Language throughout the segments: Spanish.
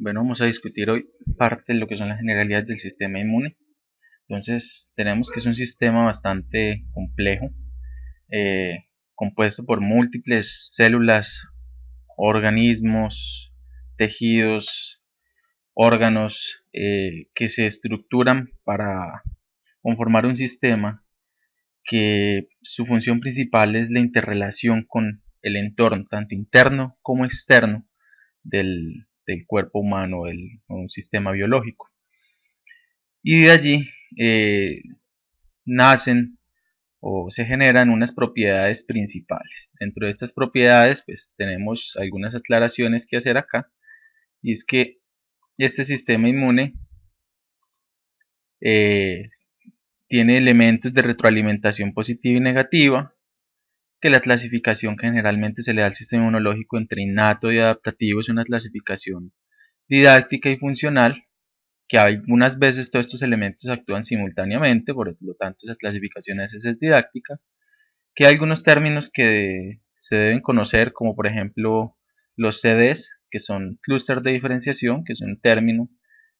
Bueno, vamos a discutir hoy parte de lo que son las generalidades del sistema inmune. Entonces, tenemos que es un sistema bastante complejo, compuesto por múltiples células, organismos, tejidos, órganos, que se estructuran para conformar un sistema que su función principal es la interrelación con el entorno, tanto interno como externo del cuerpo humano, un sistema biológico. Y de allí nacen o se generan unas propiedades principales. Dentro de estas propiedades pues tenemos algunas aclaraciones que hacer acá, y es que este sistema inmune eh, tiene elementos de retroalimentación positiva y negativa, que la clasificación que generalmente se le da al sistema inmunológico entre innato y adaptativo es una clasificación didáctica y funcional, que algunas veces todos estos elementos actúan simultáneamente, por lo tanto esa clasificación es didáctica, que hay algunos términos que se deben conocer, como por ejemplo los CDs, que son clúster de diferenciación, que es un término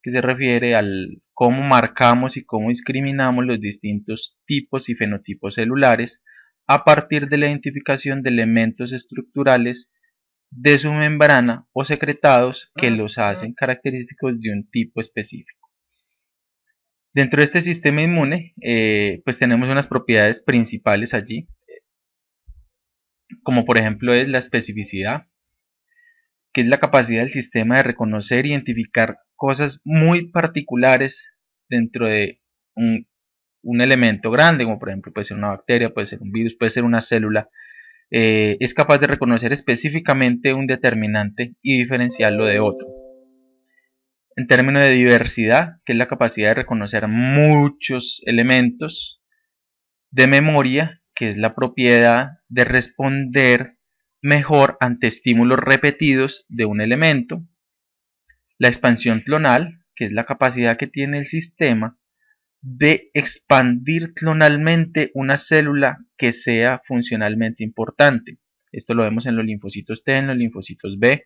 que se refiere al cómo marcamos y cómo discriminamos los distintos tipos y fenotipos celulares a partir de la identificación de elementos estructurales de su membrana o secretados que los hacen característicos de un tipo específico. Dentro de este sistema inmune, pues tenemos unas propiedades principales allí, como por ejemplo es la especificidad, que es la capacidad del sistema de reconocer e identificar cosas muy particulares dentro de un elemento grande, como por ejemplo puede ser una bacteria, puede ser un virus, puede ser una célula. Es capaz de reconocer específicamente un determinante y diferenciarlo de otro. En términos de diversidad, que es la capacidad de reconocer muchos elementos. De memoria, que es la propiedad de responder mejor ante estímulos repetidos de un elemento. La expansión clonal, que es la capacidad que tiene el sistema de expandir clonalmente una célula que sea funcionalmente importante. Esto lo vemos en los linfocitos T, en los linfocitos B.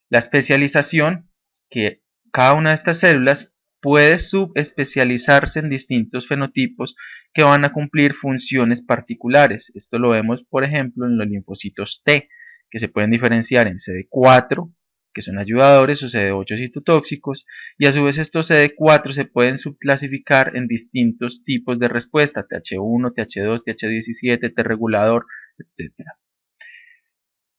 La especialización, que cada una de estas células puede subespecializarse en distintos fenotipos que van a cumplir funciones particulares. Esto lo vemos, por ejemplo, en los linfocitos T, que se pueden diferenciar en CD4, que son ayudadores, o CD8 citotóxicos, y a su vez estos CD4 se pueden subclasificar en distintos tipos de respuesta, TH1, TH2, TH17, T regulador, etc.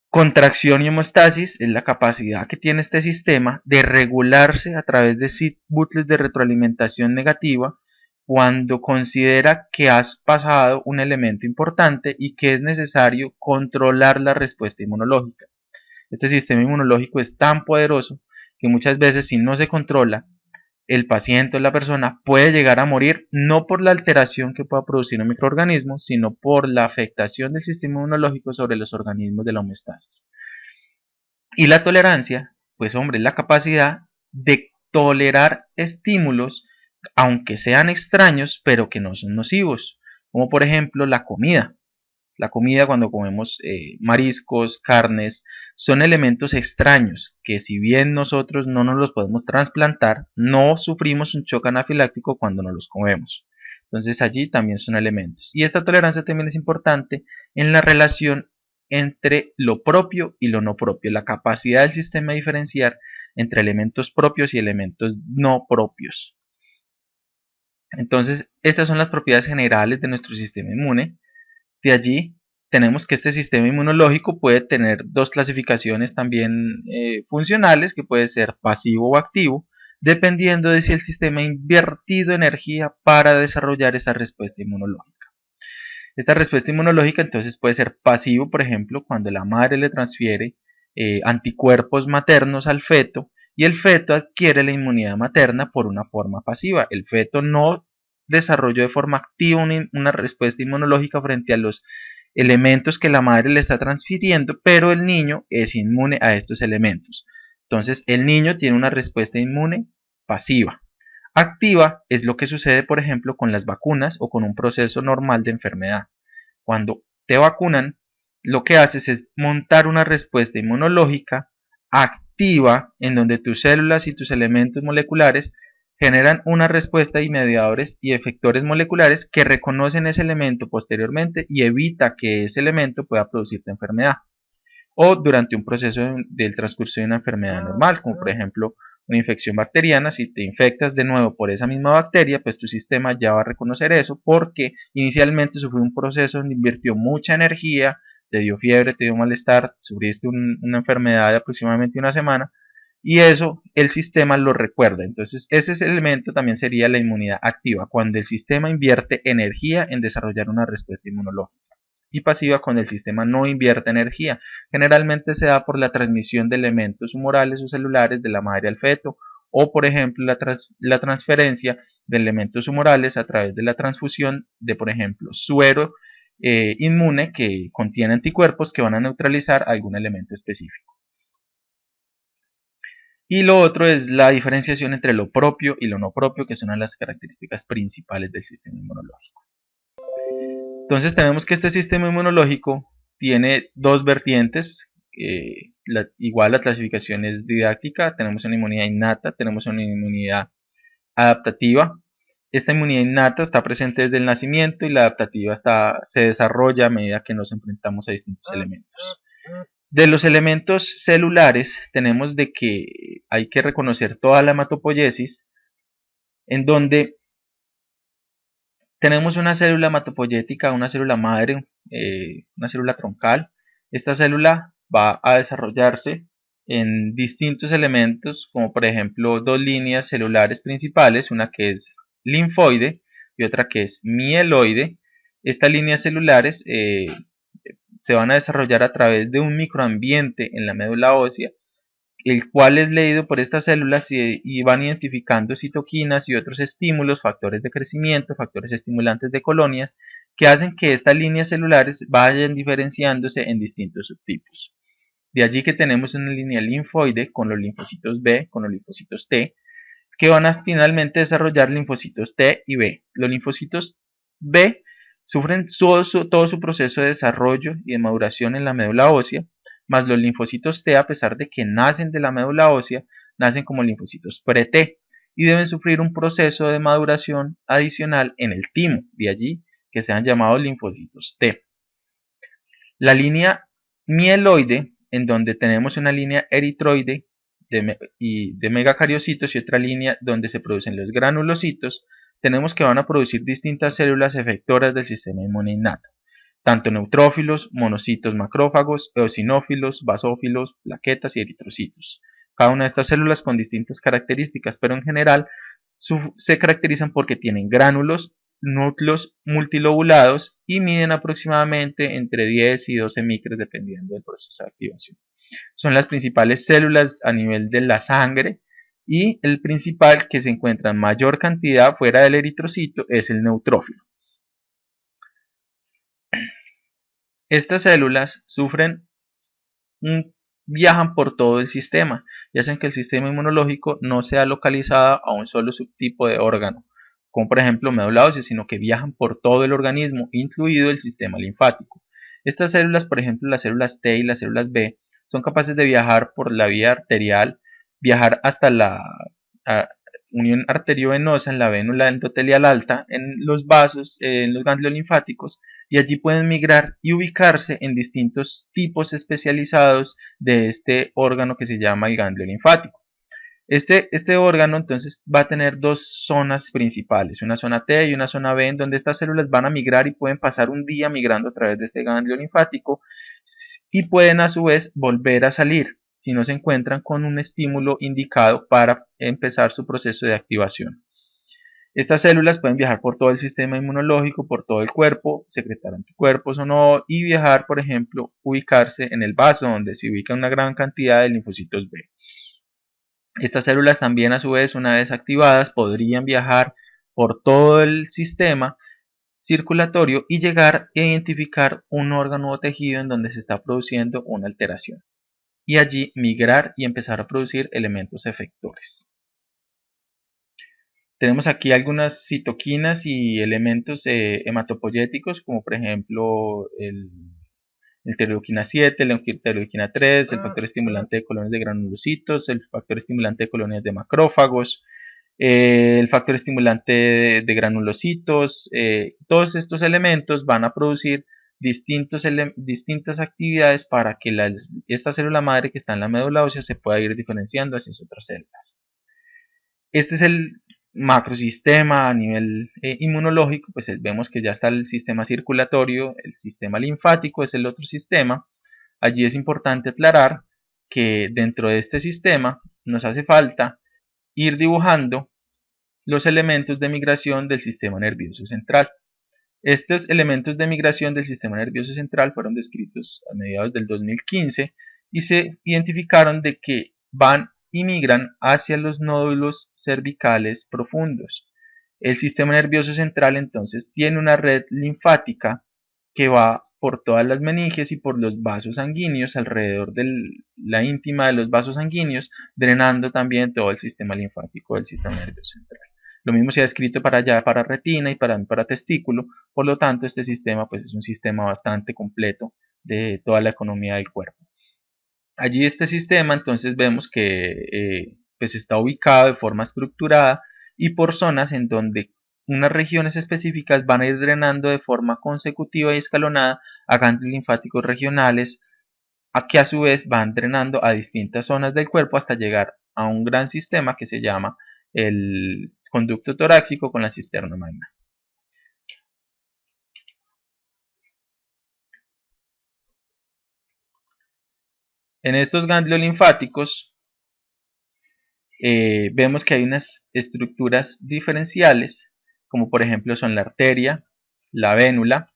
Contracción y homeostasis es la capacidad que tiene este sistema de regularse a través de bucles de retroalimentación negativa cuando considera que has pasado un elemento importante y que es necesario controlar la respuesta inmunológica. Este sistema inmunológico es tan poderoso que muchas veces, si no se controla, el paciente o la persona puede llegar a morir no por la alteración que pueda producir un microorganismo, sino por la afectación del sistema inmunológico sobre los organismos de la homeostasis. Y la tolerancia, pues hombre, es la capacidad de tolerar estímulos, aunque sean extraños, pero que no son nocivos, como por ejemplo la comida. La comida, cuando comemos mariscos, carnes, son elementos extraños que, si bien nosotros no nos los podemos trasplantar, no sufrimos un shock anafiláctico cuando nos los comemos. Entonces allí también son elementos. Y esta tolerancia también es importante en la relación entre lo propio y lo no propio, la capacidad del sistema de diferenciar entre elementos propios y elementos no propios. Entonces, estas son las propiedades generales de nuestro sistema inmune. De allí tenemos que este sistema inmunológico puede tener dos clasificaciones también funcionales, que puede ser pasivo o activo, dependiendo de si el sistema ha invertido energía para desarrollar esa respuesta inmunológica. Esta respuesta inmunológica entonces puede ser pasivo, por ejemplo, cuando la madre le transfiere anticuerpos maternos al feto y el feto adquiere la inmunidad materna por una forma pasiva. El feto no desarrolló de forma activa una respuesta inmunológica frente a los elementos que la madre le está transfiriendo, pero el niño es inmune a estos elementos. Entonces el niño tiene una respuesta inmune pasiva. Activa es lo que sucede, por ejemplo, con las vacunas o con un proceso normal de enfermedad. Cuando te vacunan, lo que haces es montar una respuesta inmunológica activa en donde tus células y tus elementos moleculares generan una respuesta y mediadores y efectores moleculares que reconocen ese elemento posteriormente y evita que ese elemento pueda producirte enfermedad o durante un proceso del transcurso de una enfermedad normal, como por ejemplo una infección bacteriana. Si te infectas de nuevo por esa misma bacteria, pues tu sistema ya va a reconocer eso porque inicialmente sufrió un proceso donde invirtió mucha energía, te dio fiebre, te dio malestar, sufriste una enfermedad de aproximadamente una semana y eso el sistema lo recuerda. Entonces ese elemento también sería la inmunidad activa, cuando el sistema invierte energía en desarrollar una respuesta inmunológica, y pasiva cuando el sistema no invierte energía. Generalmente se da por la transmisión de elementos humorales o celulares de la madre al feto, o por ejemplo la transferencia de elementos humorales a través de la transfusión de, por ejemplo, suero inmune que contiene anticuerpos que van a neutralizar algún elemento específico. Y lo otro es la diferenciación entre lo propio y lo no propio, que son una de las características principales del sistema inmunológico. Entonces tenemos que este sistema inmunológico tiene dos vertientes, igual la clasificación es didáctica, tenemos una inmunidad innata, tenemos una inmunidad adaptativa. Esta inmunidad innata está presente desde el nacimiento y la adaptativa se desarrolla a medida que nos enfrentamos a distintos elementos. De los elementos celulares tenemos de que hay que reconocer toda la hematopoiesis, en donde tenemos una célula hematopoyética, una célula madre, una célula troncal. Esta célula va a desarrollarse en distintos elementos, como por ejemplo dos líneas celulares principales, una que es linfoide y otra que es mieloide. Estas líneas celulares se van a desarrollar a través de un microambiente en la médula ósea, el cual es leído por estas células y van identificando citoquinas y otros estímulos, factores de crecimiento, factores estimulantes de colonias, que hacen que estas líneas celulares vayan diferenciándose en distintos subtipos. De allí que tenemos una línea linfoide con los linfocitos B, con los linfocitos T, que van a finalmente desarrollar linfocitos T y B. Los linfocitos B sufren todo su proceso de desarrollo y de maduración en la médula ósea, más los linfocitos T, a pesar de que nacen de la médula ósea, nacen como linfocitos pre-T y deben sufrir un proceso de maduración adicional en el timo, de allí que sean llamados linfocitos T. La línea mieloide, en donde tenemos una línea eritroide de megacariocitos y otra línea donde se producen los granulocitos, tenemos que van a producir distintas células efectoras del sistema inmune innato, tanto neutrófilos, monocitos macrófagos, eosinófilos, basófilos, plaquetas y eritrocitos. Cada una de estas células con distintas características, pero en general se caracterizan porque tienen gránulos, núcleos multilobulados y miden aproximadamente entre 10 y 12 micros dependiendo del proceso de activación. Son las principales células a nivel de la sangre y el principal que se encuentra en mayor cantidad fuera del eritrocito es el neutrófilo. Estas células viajan por todo el sistema y hacen que el sistema inmunológico no sea localizado a un solo subtipo de órgano, como por ejemplo médula ósea, sino que viajan por todo el organismo, incluido el sistema linfático. Estas células, por ejemplo las células T y las células B, son capaces de viajar por la vía arterial, viajar hasta la unión arteriovenosa en la vénula endotelial alta, en los vasos, en los ganglios linfáticos, y allí pueden migrar y ubicarse en distintos tipos especializados de este órgano que se llama el ganglio linfático. Este órgano entonces va a tener dos zonas principales, una zona T y una zona B, en donde estas células van a migrar y pueden pasar un día migrando a través de este ganglio linfático y pueden a su vez volver a salir si no se encuentran con un estímulo indicado para empezar su proceso de activación. Estas células pueden viajar por todo el sistema inmunológico, por todo el cuerpo, secretar anticuerpos o no, y viajar, por ejemplo, ubicarse en el vaso donde se ubica una gran cantidad de linfocitos B. Estas células también a su vez, una vez activadas, podrían viajar por todo el sistema circulatorio y llegar a identificar un órgano o tejido en donde se está produciendo una alteración, y allí migrar y empezar a producir elementos efectores. Tenemos aquí algunas citoquinas y elementos hematopoyéticos, como por ejemplo interleuquina 7, la interleuquina 3, el factor estimulante de colonias de granulocitos, el factor estimulante de colonias de macrófagos, el factor estimulante de granulocitos. Todos estos elementos van a producir distintas actividades para que esta célula madre que está en la médula ósea se pueda ir diferenciando hacia otras células. Este es el macrosistema a nivel inmunológico. Pues vemos que ya está el sistema circulatorio, el sistema linfático es el otro sistema. Allí es importante aclarar que dentro de este sistema nos hace falta ir dibujando los elementos de migración del sistema nervioso central. Estos elementos de migración del sistema nervioso central fueron descritos a mediados del 2015 y se identificaron de que van y migran hacia los nódulos cervicales profundos. El sistema nervioso central entonces tiene una red linfática que va por todas las meninges y por los vasos sanguíneos alrededor de la íntima de los vasos sanguíneos, drenando también todo el sistema linfático del sistema nervioso central. Lo mismo se ha escrito para retina y para testículo. Por lo tanto, este sistema pues, es un sistema bastante completo de toda la economía del cuerpo. Allí este sistema entonces vemos que pues está ubicado de forma estructurada y por zonas en donde unas regiones específicas van a ir drenando de forma consecutiva y escalonada a ganglios linfáticos regionales, a que a su vez van drenando a distintas zonas del cuerpo hasta llegar a un gran sistema que se llama el conducto torácico con la cisterna magna. En estos ganglios linfáticos vemos que hay unas estructuras diferenciales, como por ejemplo son la arteria, la vénula.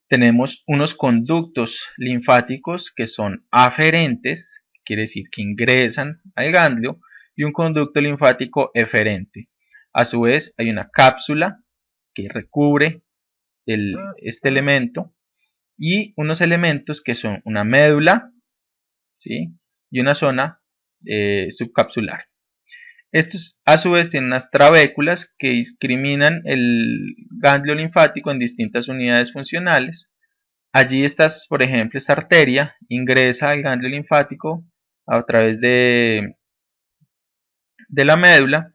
Tenemos unos conductos linfáticos que son aferentes, quiere decir que ingresan al ganglio, y un conducto linfático eferente. A su vez hay una cápsula que recubre este elemento y unos elementos que son una médula, ¿sí?, y una zona subcapsular. Estos a su vez tienen unas trabéculas que discriminan el ganglio linfático en distintas unidades funcionales. Allí por ejemplo, esta arteria ingresa al ganglio linfático a través de la médula,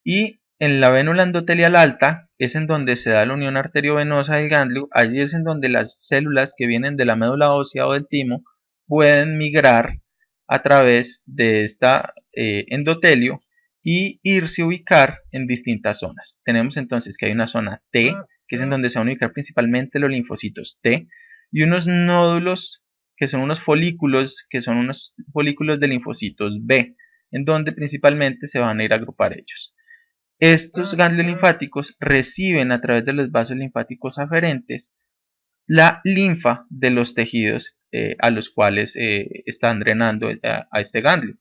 y en la vénula endotelial alta es en donde se da la unión arteriovenosa del ganglio. Allí es en donde las células que vienen de la médula ósea o del timo pueden migrar a través de esta endotelio y irse a ubicar en distintas zonas. Tenemos entonces que hay una zona T, que es en donde se van a ubicar principalmente los linfocitos T, y unos nódulos que son unos folículos de linfocitos B, en donde principalmente se van a ir a agrupar ellos. Estos ganglios linfáticos reciben a través de los vasos linfáticos aferentes la linfa de los tejidos a los cuales están drenando a este ganglio.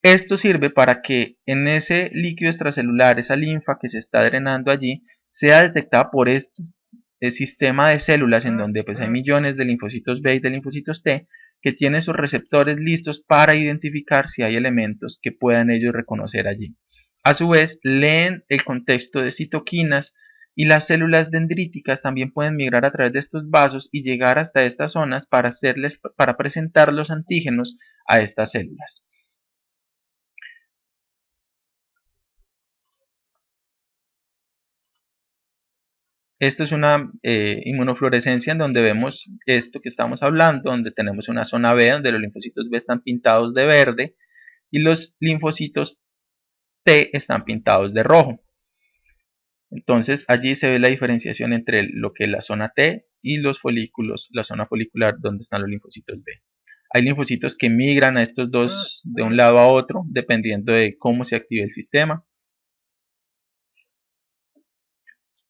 Esto sirve para que en ese líquido extracelular, esa linfa que se está drenando allí, sea detectada por este sistema de células en donde pues, hay millones de linfocitos B y de linfocitos T que tienen sus receptores listos para identificar si hay elementos que puedan ellos reconocer allí. A su vez, leen el contexto de citoquinas y las células dendríticas también pueden migrar a través de estos vasos y llegar hasta estas zonas para presentar los antígenos a estas células. Esto es una inmunofluorescencia en donde vemos esto que estamos hablando, donde tenemos una zona B donde los linfocitos B están pintados de verde y los linfocitos T están pintados de rojo. Entonces allí se ve la diferenciación entre lo que es la zona T y los folículos, la zona folicular donde están los linfocitos B. Hay linfocitos que migran a estos dos de un lado a otro dependiendo de cómo se active el sistema.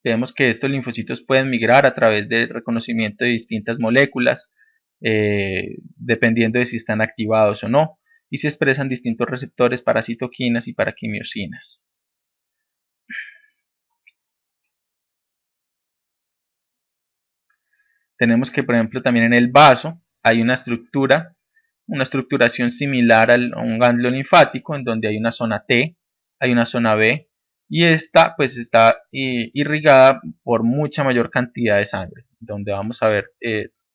Vemos que estos linfocitos pueden migrar a través del reconocimiento de distintas moléculas, dependiendo de si están activados o no, y se expresan distintos receptores para citoquinas y para quimiosinas. Tenemos que, por ejemplo, también en el vaso hay una estructuración similar a un ganglio linfático, en donde hay una zona T, hay una zona B, y esta pues está irrigada por mucha mayor cantidad de sangre, donde vamos a ver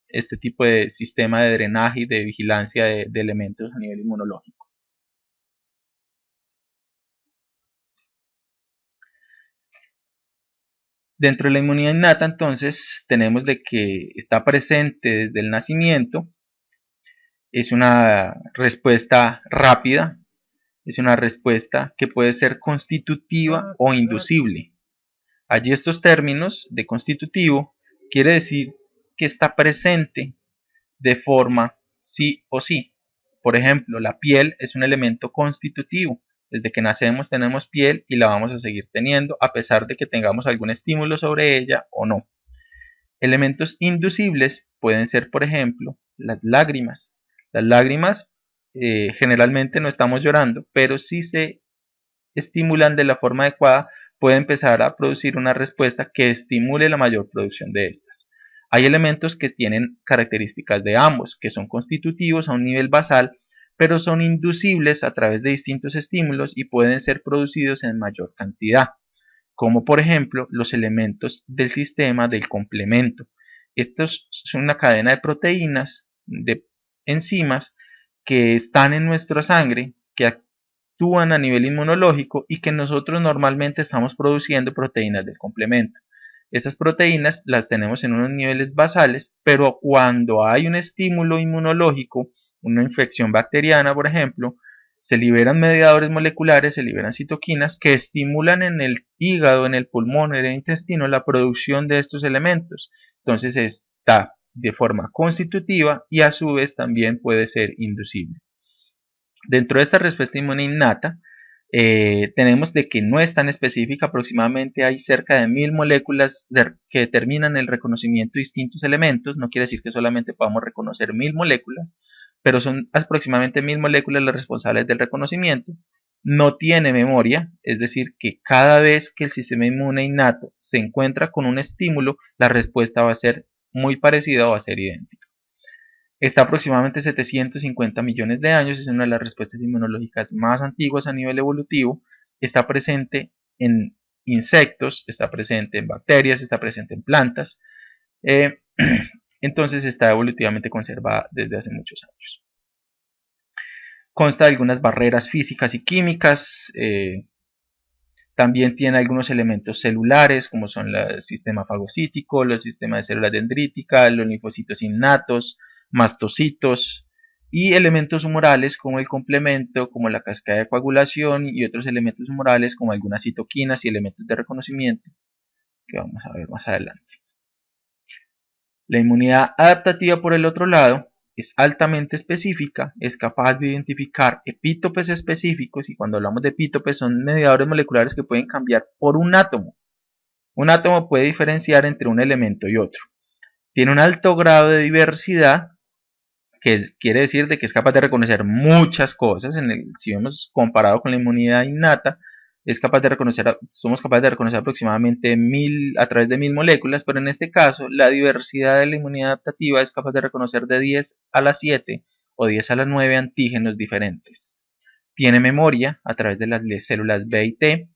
este tipo de sistema de drenaje y de vigilancia de elementos a nivel inmunológico. Dentro de la inmunidad innata, entonces, tenemos de que está presente desde el nacimiento, es una respuesta rápida, es una respuesta que puede ser constitutiva o inducible. Allí estos términos de constitutivo quiere decir que está presente de forma sí o sí. Por ejemplo, la piel es un elemento constitutivo. Desde que nacemos tenemos piel y la vamos a seguir teniendo a pesar de que tengamos algún estímulo sobre ella o no. Elementos inducibles pueden ser, por ejemplo, las lágrimas. Las lágrimas generalmente no estamos llorando, pero si se estimulan de la forma adecuada, puede empezar a producir una respuesta que estimule la mayor producción de estas. Hay elementos que tienen características de ambos, que son constitutivos a un nivel basal, pero son inducibles a través de distintos estímulos y pueden ser producidos en mayor cantidad, como por ejemplo los elementos del sistema del complemento. Estos son una cadena de proteínas, de enzimas, que están en nuestra sangre, que actúan a nivel inmunológico y que nosotros normalmente estamos produciendo proteínas del complemento. Estas proteínas las tenemos en unos niveles basales, pero cuando hay un estímulo inmunológico, una infección bacteriana, por ejemplo, se liberan mediadores moleculares, se liberan citoquinas que estimulan en el hígado, en el pulmón, en el intestino la producción de estos elementos. Entonces está de forma constitutiva y a su vez también puede ser inducible. Dentro de esta respuesta inmune innata, tenemos de que no es tan específica, aproximadamente hay cerca de 1000 moléculas que determinan el reconocimiento de distintos elementos, no quiere decir que solamente podamos reconocer 1000 moléculas, pero son aproximadamente 1000 moléculas las responsables del reconocimiento. No tiene memoria, es decir, que cada vez que el sistema inmune innato se encuentra con un estímulo, la respuesta va a ser muy parecida o va a ser idéntica. Está aproximadamente 750 millones de años, es una de las respuestas inmunológicas más antiguas a nivel evolutivo. Está presente en insectos, está presente en bacterias, está presente en plantas. Entonces está evolutivamente conservada desde hace muchos años. Consta de algunas barreras físicas y químicas. También tiene algunos elementos celulares, como son el sistema fagocítico, los sistemas de células dendríticas, los linfocitos innatos, mastocitos, y elementos humorales como el complemento, como la cascada de coagulación, y otros elementos humorales como algunas citoquinas y elementos de reconocimiento, que vamos a ver más adelante. La inmunidad adaptativa, por el otro lado, es altamente específica, es capaz de identificar epítopes específicos, y cuando hablamos de epítopes son mediadores moleculares que pueden cambiar por un átomo. Un átomo puede diferenciar entre un elemento y otro. Tiene un alto grado de diversidad, que quiere decir de que es capaz de reconocer muchas cosas. Si hemos comparado con la inmunidad innata, somos capaces de reconocer aproximadamente a través de 1000 moléculas, pero en este caso la diversidad de la inmunidad adaptativa es capaz de reconocer de 10 a la 7 o 10 a la 9 antígenos diferentes. Tiene memoria a través de las células B y T,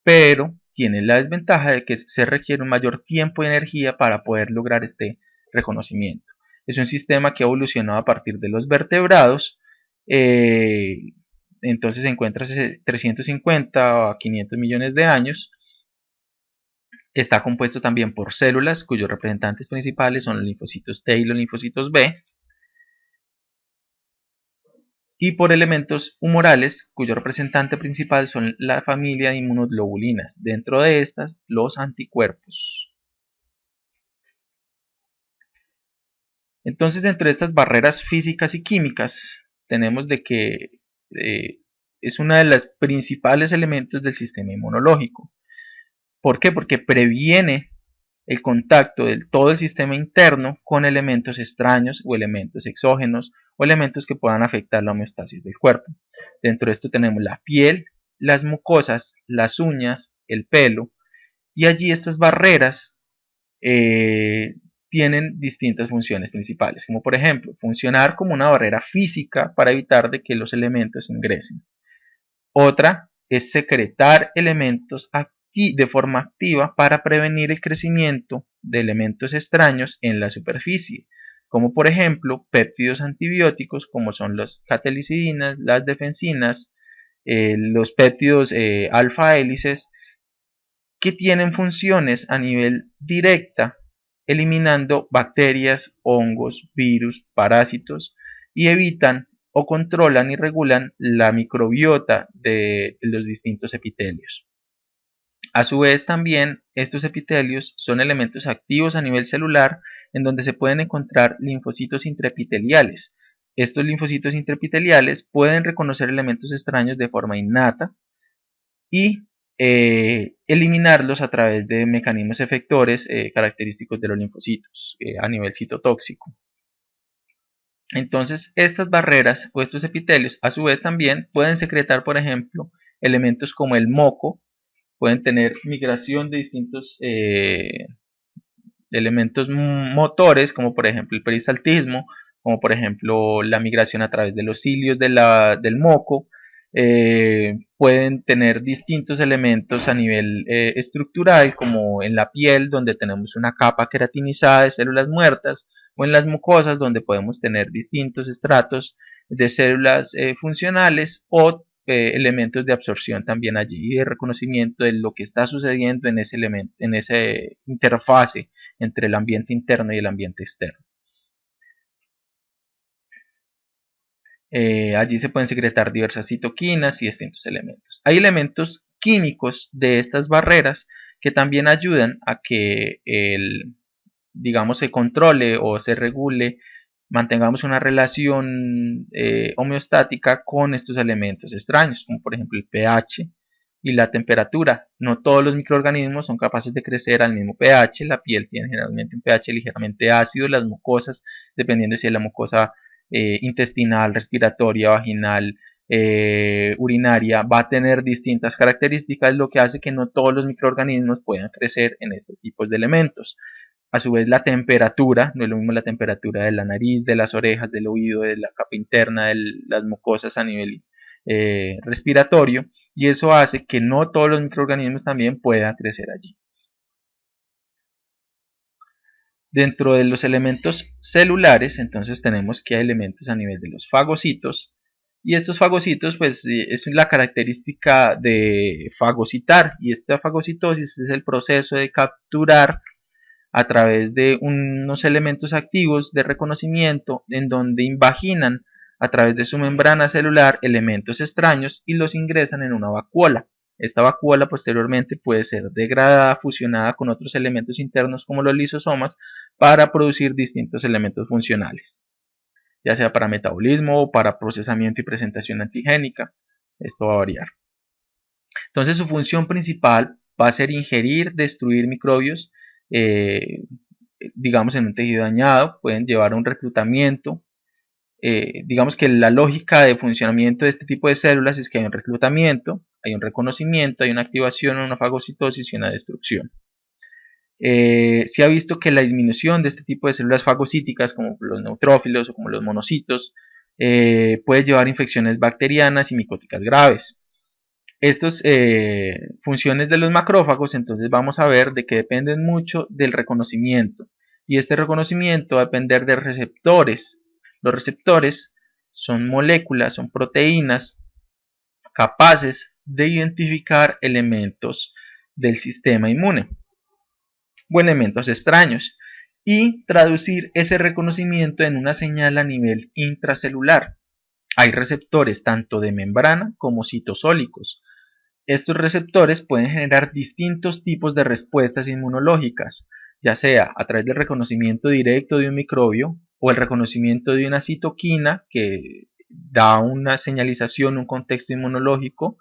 pero tiene la desventaja de que se requiere un mayor tiempo y energía para poder lograr este reconocimiento. Es un sistema que ha evolucionado a partir de los vertebrados, entonces se encuentra hace 350 a 500 millones de años. Está compuesto también por células cuyos representantes principales son los linfocitos T y los linfocitos B, y por elementos humorales cuyo representante principal son la familia de inmunoglobulinas, dentro de estas los anticuerpos. Entonces, dentro de estas barreras físicas y químicas, tenemos de que es uno de los principales elementos del sistema inmunológico. ¿Por qué? Porque previene el contacto de todo el sistema interno con elementos extraños o elementos exógenos o elementos que puedan afectar la homeostasis del cuerpo. Dentro de esto tenemos la piel, las mucosas, las uñas, el pelo, y allí estas barreras tienen distintas funciones principales, como por ejemplo funcionar como una barrera física para evitar de que los elementos ingresen. Otra es secretar elementos de forma activa para prevenir el crecimiento de elementos extraños en la superficie, como por ejemplo péptidos antibióticos como son las catelicidinas, las defensinas, los péptidos alfa hélices, que tienen funciones a nivel directa, eliminando bacterias, hongos, virus, parásitos, y evitan o controlan y regulan la microbiota de los distintos epitelios. A su vez también estos epitelios son elementos activos a nivel celular en donde se pueden encontrar linfocitos intraepiteliales. Estos linfocitos intraepiteliales pueden reconocer elementos extraños de forma innata y eliminarlos a través de mecanismos efectores característicos de los linfocitos a nivel citotóxico. Entonces, estas barreras o estos epitelios a su vez también pueden secretar, por ejemplo, elementos como el moco, pueden tener migración de distintos elementos motores, como por ejemplo el peristaltismo, como por ejemplo la migración a través de los cilios del moco. Pueden tener distintos elementos a nivel estructural, como en la piel, donde tenemos una capa queratinizada de células muertas, o en las mucosas, donde podemos tener distintos estratos de células funcionales o elementos de absorción también allí y de reconocimiento de lo que está sucediendo en ese elemento, en esa interfase entre el ambiente interno y el ambiente externo. Allí se pueden secretar diversas citoquinas y distintos elementos. Hay elementos químicos de estas barreras que también ayudan a que digamos, se controle o se regule, mantengamos una relación homeostática con estos elementos extraños, como por ejemplo el pH y la temperatura. No todos los microorganismos son capaces de crecer al mismo pH. La piel tiene generalmente un pH ligeramente ácido, las mucosas, dependiendo si es la mucosa intestinal, respiratoria, vaginal, urinaria, va a tener distintas características, lo que hace que no todos los microorganismos puedan crecer en estos tipos de elementos. A su vez, la temperatura, no es lo mismo la temperatura de la nariz, de las orejas, del oído, de la capa interna, de las mucosas a nivel respiratorio, y eso hace que no todos los microorganismos también puedan crecer allí. Dentro de los elementos celulares, entonces tenemos que hay elementos a nivel de los fagocitos, y estos fagocitos pues es la característica de fagocitar, y esta fagocitosis es el proceso de capturar a través de unos elementos activos de reconocimiento en donde invaginan a través de su membrana celular elementos extraños y los ingresan en una vacuola. Esta vacuola posteriormente puede ser degradada, fusionada con otros elementos internos como los lisosomas para producir distintos elementos funcionales, ya sea para metabolismo o para procesamiento y presentación antigénica. Esto va a variar. Entonces su función principal va a ser ingerir, destruir microbios, digamos en un tejido dañado, pueden llevar a un reclutamiento. Digamos que la lógica de funcionamiento de este tipo de células es que hay un reclutamiento, hay un reconocimiento, hay una activación, una fagocitosis y una destrucción. Se ha visto que la disminución de este tipo de células fagocíticas, como los neutrófilos o como los monocitos, puede llevar a infecciones bacterianas y micóticas graves. Estas funciones de los macrófagos, entonces vamos a ver de que dependen mucho del reconocimiento, y este reconocimiento va a depender de receptores. Los receptores son moléculas, son proteínas capaces de identificar elementos del sistema inmune o elementos extraños y traducir ese reconocimiento en una señal a nivel intracelular. Hay receptores tanto de membrana como citosólicos. Estos receptores pueden generar distintos tipos de respuestas inmunológicas, ya sea a través del reconocimiento directo de un microbio o el reconocimiento de una citoquina que da una señalización, un contexto inmunológico,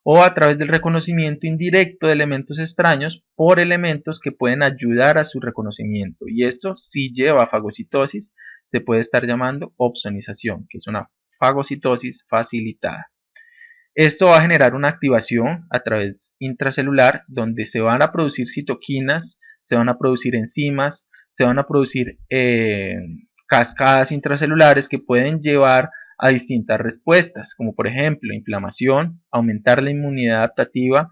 o a través del reconocimiento indirecto de elementos extraños por elementos que pueden ayudar a su reconocimiento. Y esto, si lleva a fagocitosis, se puede estar llamando opsonización, que es una fagocitosis facilitada. Esto va a generar una activación a través intracelular donde se van a producir citoquinas, se van a producir enzimas, se van a producir cascadas intracelulares que pueden llevar a distintas respuestas, como por ejemplo inflamación, aumentar la inmunidad adaptativa,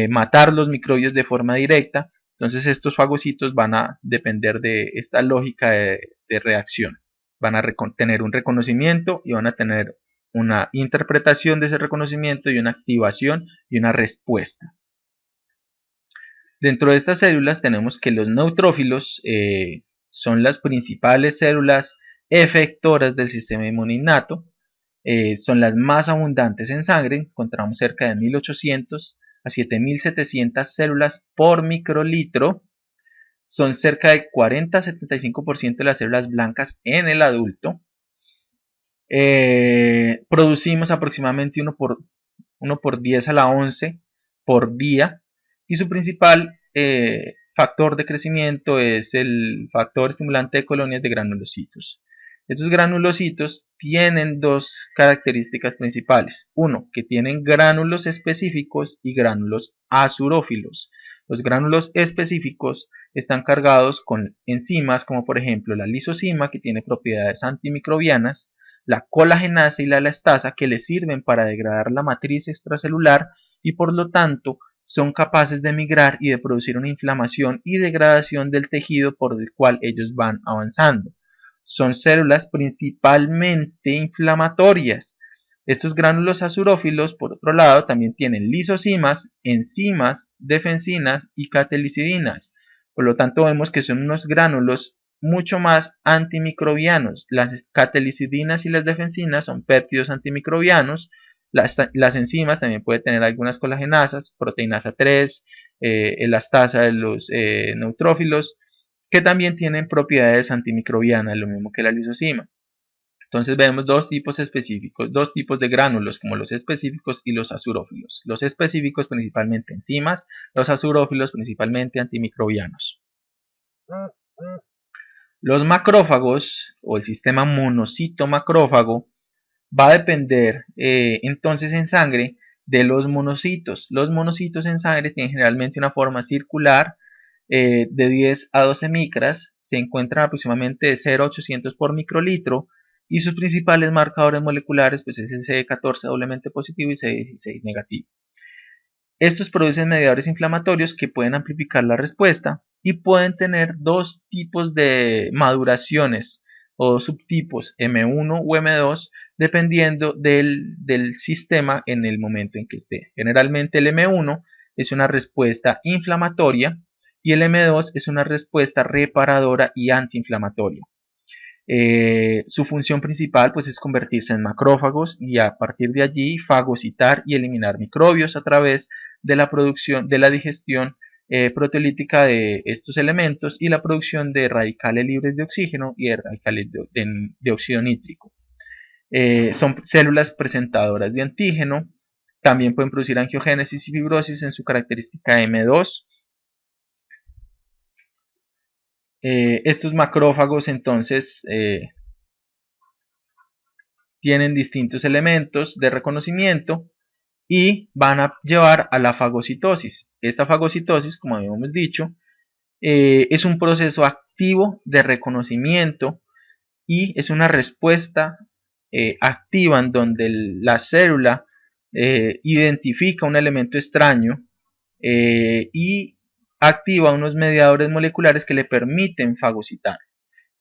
matar los microbios de forma directa. Entonces estos fagocitos van a depender de esta lógica de reacción. Van a tener un reconocimiento y van a tener una interpretación de ese reconocimiento y una activación y una respuesta. Dentro de estas células tenemos que los neutrófilos son las principales células efectoras del sistema inmune innato. Son las más abundantes en sangre, encontramos cerca de 1800 a 7700 células por microlitro. Son cerca de 40 a 75% de las células blancas en el adulto. Producimos aproximadamente 1 por 10 a la 11 por día, y su principal factor de crecimiento es el factor estimulante de colonias de granulocitos. Estos granulocitos tienen dos características principales. Uno, que tienen gránulos específicos y gránulos azurófilos. Los gránulos específicos están cargados con enzimas como por ejemplo la lisozima, que tiene propiedades antimicrobianas, la colagenasa y la elastasa, que les sirven para degradar la matriz extracelular y por lo tanto son capaces de migrar y de producir una inflamación y degradación del tejido por el cual ellos van avanzando. Son células principalmente inflamatorias. Estos gránulos azurófilos, por otro lado, también tienen lisocimas, enzimas, defensinas y catelicidinas. Por lo tanto, vemos que son unos gránulos mucho más antimicrobianos. Las catelicidinas y las defensinas son péptidos antimicrobianos. Las enzimas también pueden tener algunas colagenasas, proteinasa 3, elastasa de los neutrófilos, que también tienen propiedades antimicrobianas, lo mismo que la lisozima. Entonces vemos dos tipos específicos, dos tipos de gránulos, como los específicos y los azurófilos. Los específicos principalmente enzimas, los azurófilos principalmente antimicrobianos. Los macrófagos o el sistema monocito macrófago va a depender entonces en sangre de los monocitos. Los monocitos en sangre tienen generalmente una forma circular de 10 a 12 micras, se encuentran aproximadamente de 0 a 800 por microlitro y sus principales marcadores moleculares pues es el CD14 doblemente positivo y CD16 negativo. Estos producen mediadores inflamatorios que pueden amplificar la respuesta y pueden tener dos tipos de maduraciones o subtipos M1 o M2 dependiendo del sistema en el momento en que esté. Generalmente el M1 es una respuesta inflamatoria y el M2 es una respuesta reparadora y antiinflamatoria. Su función principal pues es convertirse en macrófagos y a partir de allí fagocitar y eliminar microbios a través de la producción, de la digestión proteolítica de estos elementos y la producción de radicales libres de oxígeno y de radicales de óxido nítrico. Son células presentadoras de antígeno, también pueden producir angiogénesis y fibrosis en su característica M2. Estos macrófagos entonces tienen distintos elementos de reconocimiento y van a llevar a la fagocitosis. Esta fagocitosis, como habíamos dicho, es un proceso activo de reconocimiento y es una respuesta activa en donde la célula identifica un elemento extraño y activa unos mediadores moleculares que le permiten fagocitar.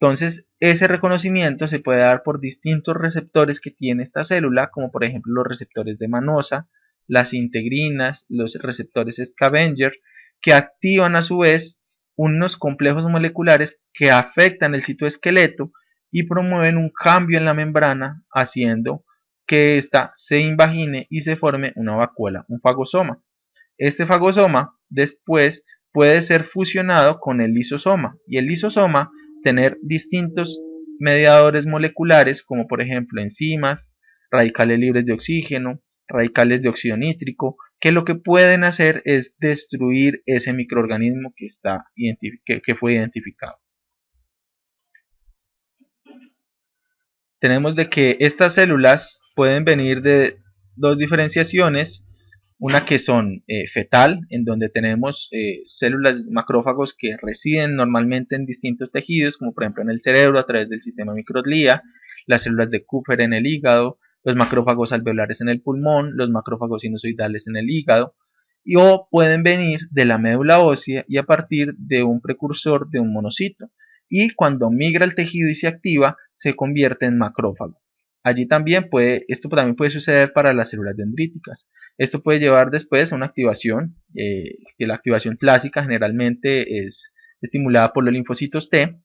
Entonces, ese reconocimiento se puede dar por distintos receptores que tiene esta célula, como por ejemplo los receptores de manosa, las integrinas, los receptores scavenger, que activan a su vez unos complejos moleculares que afectan el citoesqueleto y promueven un cambio en la membrana, haciendo que ésta se invagine y se forme una vacuola, un fagosoma. Este fagosoma después puede ser fusionado con el lisosoma y el lisosoma tener distintos mediadores moleculares como por ejemplo enzimas, radicales libres de oxígeno, radicales de óxido nítrico, que lo que pueden hacer es destruir ese microorganismo que fue identificado. Tenemos de que estas células pueden venir de dos diferenciaciones, una que son fetal, en donde tenemos células macrófagos que residen normalmente en distintos tejidos, como por ejemplo en el cerebro a través del sistema microglía, las células de Kupffer en el hígado, los macrófagos alveolares en el pulmón, los macrófagos sinusoidales en el hígado, o pueden venir de la médula ósea y a partir de un precursor de un monocito, y cuando migra al tejido y se activa, se convierte en macrófago. Allí esto también puede suceder para las células dendríticas. Esto puede llevar después a una activación, que la activación clásica generalmente es estimulada por los linfocitos T,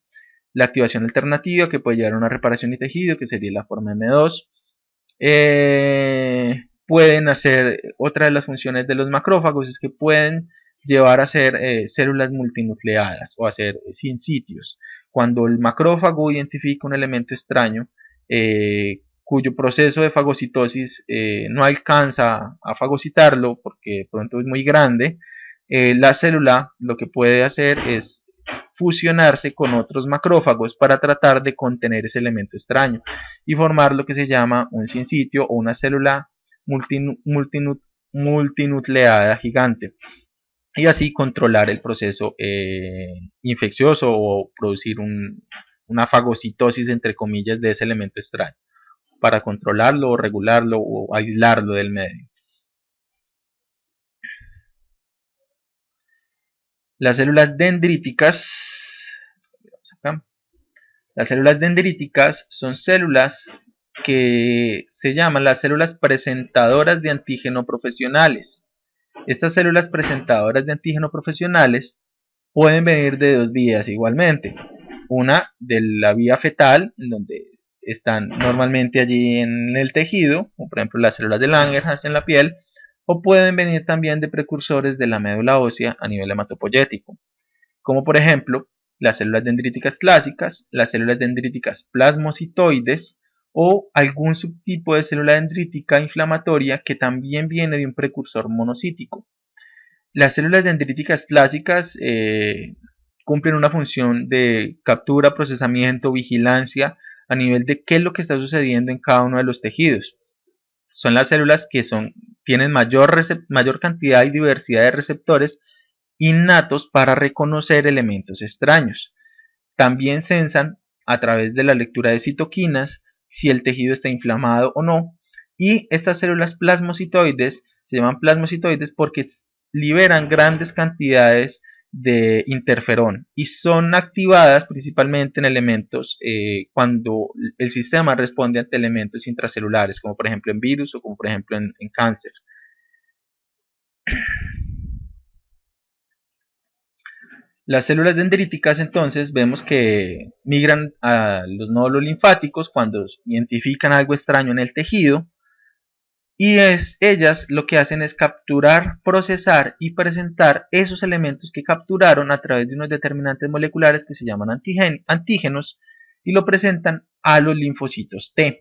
la activación alternativa que puede llevar a una reparación de tejido, que sería la forma M2. Pueden hacer, otra de las funciones de los macrófagos es que pueden llevar a hacer células multinucleadas o hacer sinsitios. Cuando el macrófago identifica un elemento extraño, cuyo proceso de fagocitosis no alcanza a fagocitarlo porque de pronto es muy grande, la célula lo que puede hacer es fusionarse con otros macrófagos para tratar de contener ese elemento extraño y formar lo que se llama un sinsitio o una célula multinucleada gigante, y así controlar el proceso infeccioso o producir una fagocitosis entre comillas de ese elemento extraño para controlarlo o regularlo o aislarlo del medio. Las células dendríticas, las células dendríticas son células que se llaman las células presentadoras de antígeno profesionales. Estas células presentadoras de antígeno profesionales pueden venir de dos vías igualmente. Una de la vía fetal, en donde están normalmente allí en el tejido, como por ejemplo las células de Langerhans en la piel, o pueden venir también de precursores de la médula ósea a nivel hematopoyético, como por ejemplo las células dendríticas clásicas, las células dendríticas plasmocitoides o algún subtipo de célula dendrítica inflamatoria que también viene de un precursor monocítico. Las células dendríticas clásicas cumplen una función de captura, procesamiento, vigilancia a nivel de qué es lo que está sucediendo en cada uno de los tejidos. Son las células que tienen mayor cantidad y diversidad de receptores innatos para reconocer elementos extraños. También sensan a través de la lectura de citoquinas si el tejido está inflamado o no, y estas células plasmocitoides se llaman plasmocitoides porque liberan grandes cantidades de interferón y son activadas principalmente en elementos cuando el sistema responde ante elementos intracelulares, como por ejemplo en virus o como por ejemplo en cáncer. Las células dendríticas entonces vemos que migran a los nódulos linfáticos cuando identifican algo extraño en el tejido, y ellas lo que hacen es capturar, procesar y presentar esos elementos que capturaron a través de unos determinantes moleculares que se llaman antígenos, y lo presentan a los linfocitos T.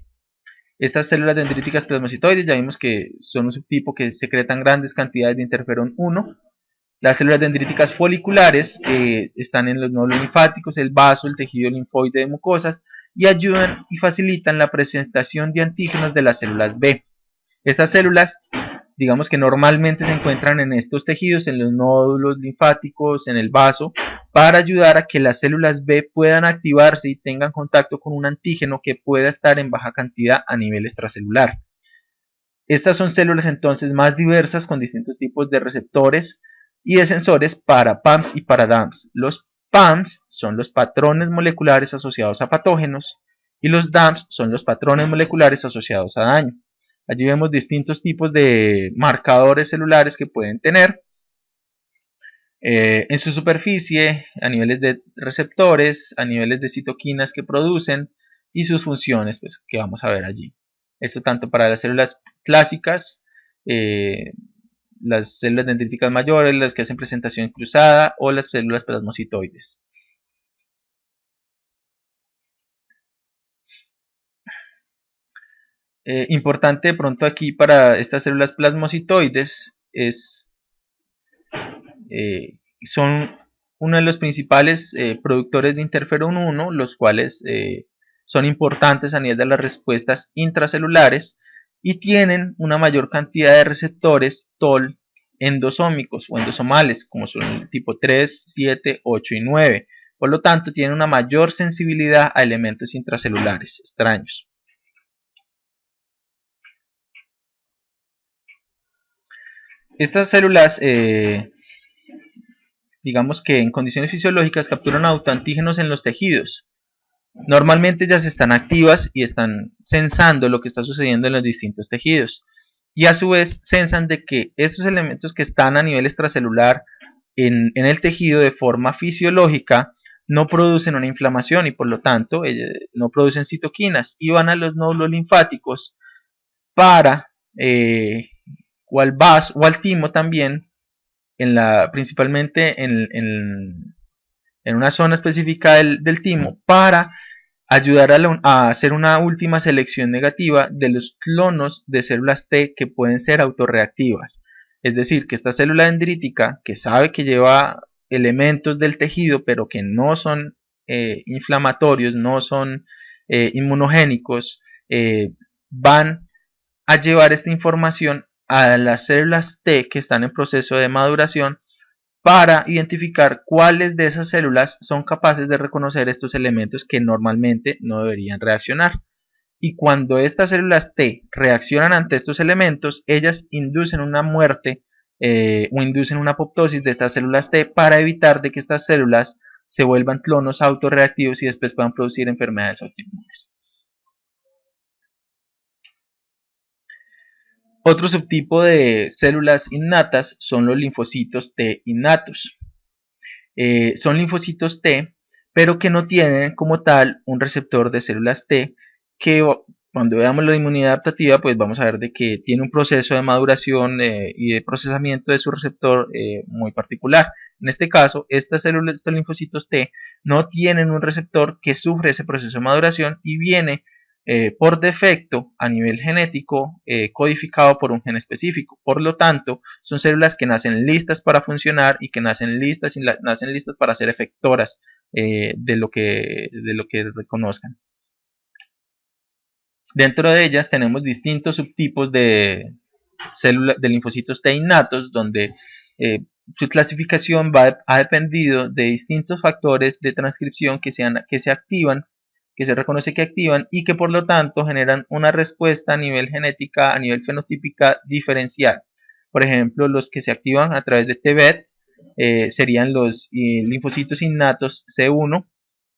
Estas células dendríticas plasmocitoides ya vimos que son un subtipo que secretan grandes cantidades de interferón 1. Las células dendríticas foliculares están en los nódulos linfáticos, el vaso, el tejido linfoide de mucosas, y ayudan y facilitan la presentación de antígenos de las células B. Estas células, digamos que normalmente se encuentran en estos tejidos, en los nódulos linfáticos, en el vaso, para ayudar a que las células B puedan activarse y tengan contacto con un antígeno que pueda estar en baja cantidad a nivel extracelular. Estas son células entonces más diversas con distintos tipos de receptores y de sensores para PAMs y para DAMs. Los PAMs son los patrones moleculares asociados a patógenos y los DAMs son los patrones moleculares asociados a daño. Allí vemos distintos tipos de marcadores celulares que pueden tener en su superficie, a niveles de receptores, a niveles de citoquinas que producen y sus funciones pues, que vamos a ver allí. Esto tanto para las células clásicas, las células dendríticas mayores, las que hacen presentación cruzada, o las células plasmocitoides. Importante de pronto aquí para estas células plasmocitoides son uno de los principales productores de interferón 1, los cuales son importantes a nivel de las respuestas intracelulares y tienen una mayor cantidad de receptores TOL endosómicos o endosomales, como son el tipo 3, 7, 8 y 9. Por lo tanto, tienen una mayor sensibilidad a elementos intracelulares extraños. Estas células, digamos que en condiciones fisiológicas, capturan autoantígenos en los tejidos. Normalmente ellas están activas y están sensando lo que está sucediendo en los distintos tejidos. Y a su vez sensan de que estos elementos que están a nivel extracelular en el tejido de forma fisiológica no producen una inflamación y por lo tanto no producen citoquinas y van a los nódulos linfáticos para, o al VAS o al timo también, principalmente en una zona específica del timo, para ayudar a hacer una última selección negativa de los clonos de células T que pueden ser autorreactivas. Es decir, que esta célula dendrítica, que sabe que lleva elementos del tejido, pero que no son inflamatorios, no son inmunogénicos, van a llevar esta información a las células T que están en proceso de maduración para identificar cuáles de esas células son capaces de reconocer estos elementos que normalmente no deberían reaccionar. Y cuando estas células T reaccionan ante estos elementos, ellas inducen una muerte o inducen una apoptosis de estas células T para evitar de que estas células se vuelvan clonos autorreactivos y después puedan producir enfermedades autoinmunes. Otro subtipo de células innatas son los linfocitos T innatos. Son linfocitos T, pero que no tienen como tal un receptor de células T, que cuando veamos la inmunidad adaptativa, pues vamos a ver de que tiene un proceso de maduración y de procesamiento de su receptor muy particular. En este caso, estas células, estos linfocitos T, no tienen un receptor que sufre ese proceso de maduración y viene por defecto a nivel genético codificado por un gen específico. Por lo tanto, son células que nacen listas para funcionar y que nacen listas para ser efectoras de lo que reconozcan. Dentro de ellas tenemos distintos subtipos de linfocitos T innatos, donde su clasificación ha dependido de distintos factores de transcripción que se activan, que se reconoce que activan y que por lo tanto generan una respuesta a nivel genética, a nivel fenotípica diferencial. Por ejemplo, los que se activan a través de TBET serían los linfocitos innatos C1,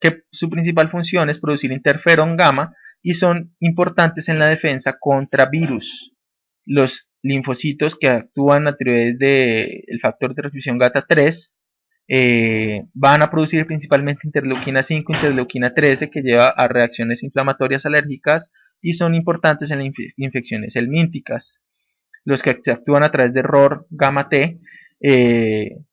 que su principal función es producir interferón gamma y son importantes en la defensa contra virus. Los linfocitos que actúan a través del factor de transmisión GATA3 van a producir principalmente interleuquina 5, interleuquina 13, que lleva a reacciones inflamatorias alérgicas y son importantes en las infecciones helmínticas. Los que actúan a través de ROR gamma T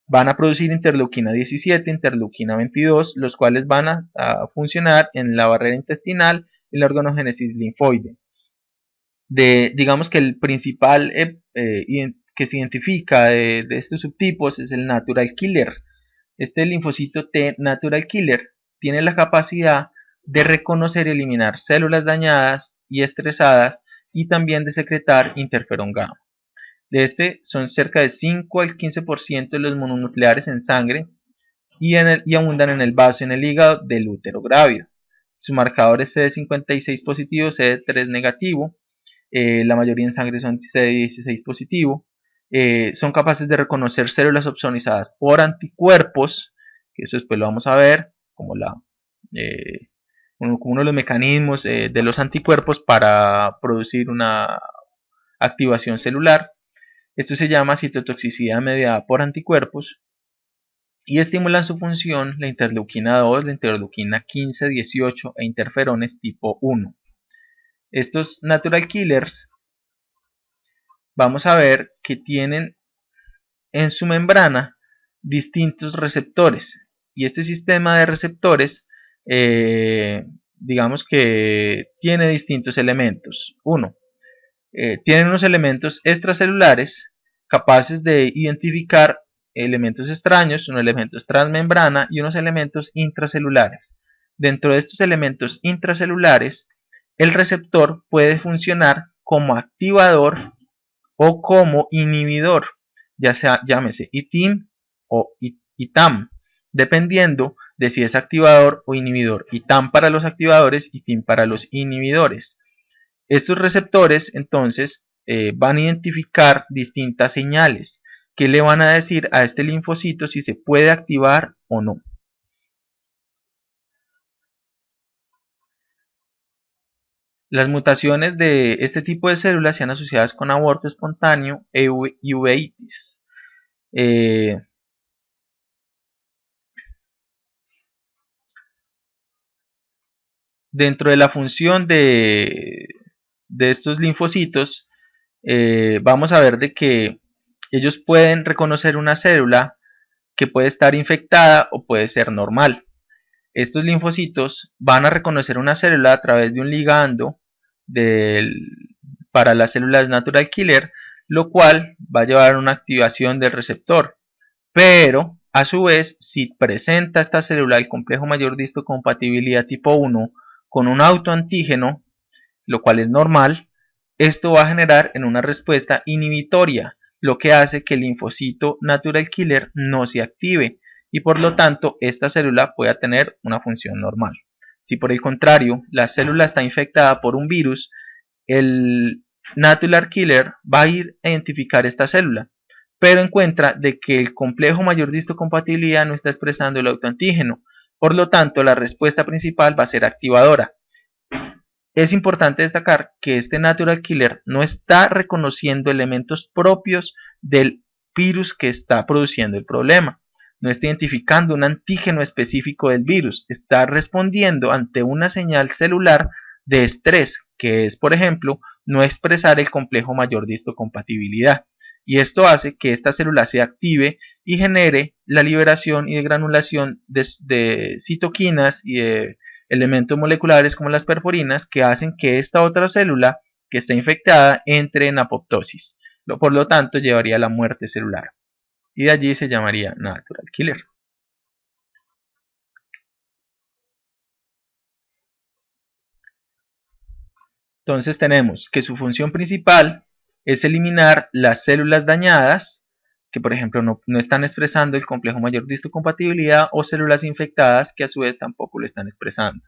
van a producir interleuquina 17, interleuquina 22, los cuales van a funcionar en la barrera intestinal y la organogénesis linfoide. Digamos que el principal que se identifica de estos subtipos es el natural killer. Este linfocito T natural killer tiene la capacidad de reconocer y eliminar células dañadas y estresadas y también de secretar interferón gamma. De este son cerca de 5 al 15% de los mononucleares en sangre y abundan en el vaso y en el hígado del útero grávido. Su marcador es CD56 positivo, CD3 negativo. La mayoría en sangre son CD16 positivo. Son capaces de reconocer células opsonizadas por anticuerpos, que eso después lo vamos a ver, como uno de los mecanismos de los anticuerpos para producir una activación celular. Esto se llama citotoxicidad mediada por anticuerpos y estimulan su función la interleuquina 2, la interleuquina 15, 18 e interferones tipo 1. Estos natural killers vamos a ver que tienen en su membrana distintos receptores y este sistema de receptores digamos que tiene distintos elementos. Tienen unos elementos extracelulares capaces de identificar elementos extraños, unos elementos transmembrana y unos elementos intracelulares. Dentro de estos elementos intracelulares, el receptor puede funcionar como activador o como inhibidor, ya sea llámese ITIM o ITAM, dependiendo de si es activador o inhibidor. ITAM para los activadores, ITIM para los inhibidores. Estos receptores entonces van a identificar distintas señales que le van a decir a este linfocito si se puede activar o no. Las mutaciones de este tipo de células se han asociado con aborto espontáneo y uveitis. Dentro de la función de estos linfocitos, vamos a ver de que ellos pueden reconocer una célula que puede estar infectada o puede ser normal. Estos linfocitos van a reconocer una célula a través de un ligando para las células natural killer, lo cual va a llevar a una activación del receptor. Pero, a su vez, si presenta esta célula el complejo mayor de histocompatibilidad tipo 1 con un autoantígeno, lo cual es normal, esto va a generar en una respuesta inhibitoria, lo que hace que el linfocito natural killer no se active y por lo tanto esta célula pueda tener una función normal. Si por el contrario la célula está infectada por un virus, el natural killer va a ir a identificar esta célula, pero encuentra de que el complejo mayor de histocompatibilidad no está expresando el autoantígeno, por lo tanto la respuesta principal va a ser activadora. Es importante destacar que este natural killer no está reconociendo elementos propios del virus que está produciendo el problema. No está identificando un antígeno específico del virus, está respondiendo ante una señal celular de estrés, que es, por ejemplo, no expresar el complejo mayor de histocompatibilidad. Y esto hace que esta célula se active y genere la liberación y degranulación de citoquinas y de elementos moleculares como las perforinas que hacen que esta otra célula que está infectada entre en apoptosis. Por lo tanto, llevaría a la muerte celular. Y de allí se llamaría natural killer. Entonces tenemos que su función principal es eliminar las células dañadas, que por ejemplo no están expresando el complejo mayor de histocompatibilidad, o células infectadas que a su vez tampoco lo están expresando.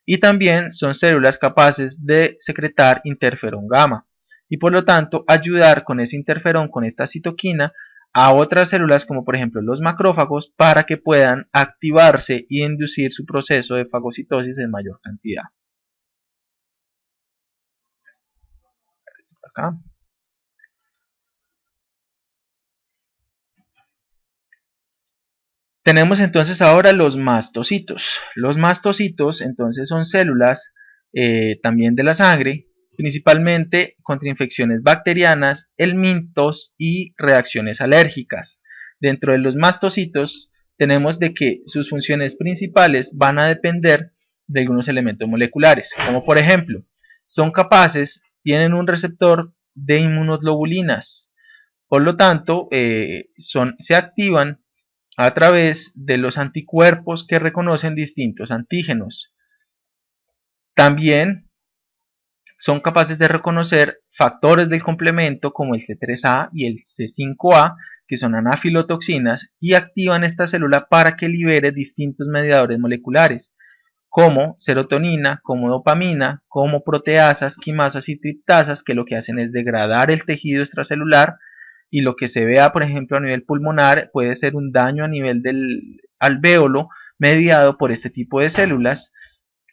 Y también son células capaces de secretar interferón gamma y por lo tanto ayudar con ese interferón, con esta citoquina, a otras células como por ejemplo los macrófagos para que puedan activarse y inducir su proceso de fagocitosis en mayor cantidad. Acá. Tenemos entonces ahora los mastocitos. Los mastocitos entonces son células también de la sangre, principalmente contra infecciones bacterianas, helmintos y reacciones alérgicas. Dentro de los mastocitos tenemos de que sus funciones principales van a depender de algunos elementos moleculares, como por ejemplo, tienen un receptor de inmunoglobulinas, por lo tanto, se activan a través de los anticuerpos que reconocen distintos antígenos. También son capaces de reconocer factores del complemento como el C3A y el C5A, que son anafilotoxinas, y activan esta célula para que libere distintos mediadores moleculares, como serotonina, como dopamina, como proteasas, quimasas y triptasas, que lo que hacen es degradar el tejido extracelular, y lo que se vea, por ejemplo, a nivel pulmonar puede ser un daño a nivel del alvéolo mediado por este tipo de células,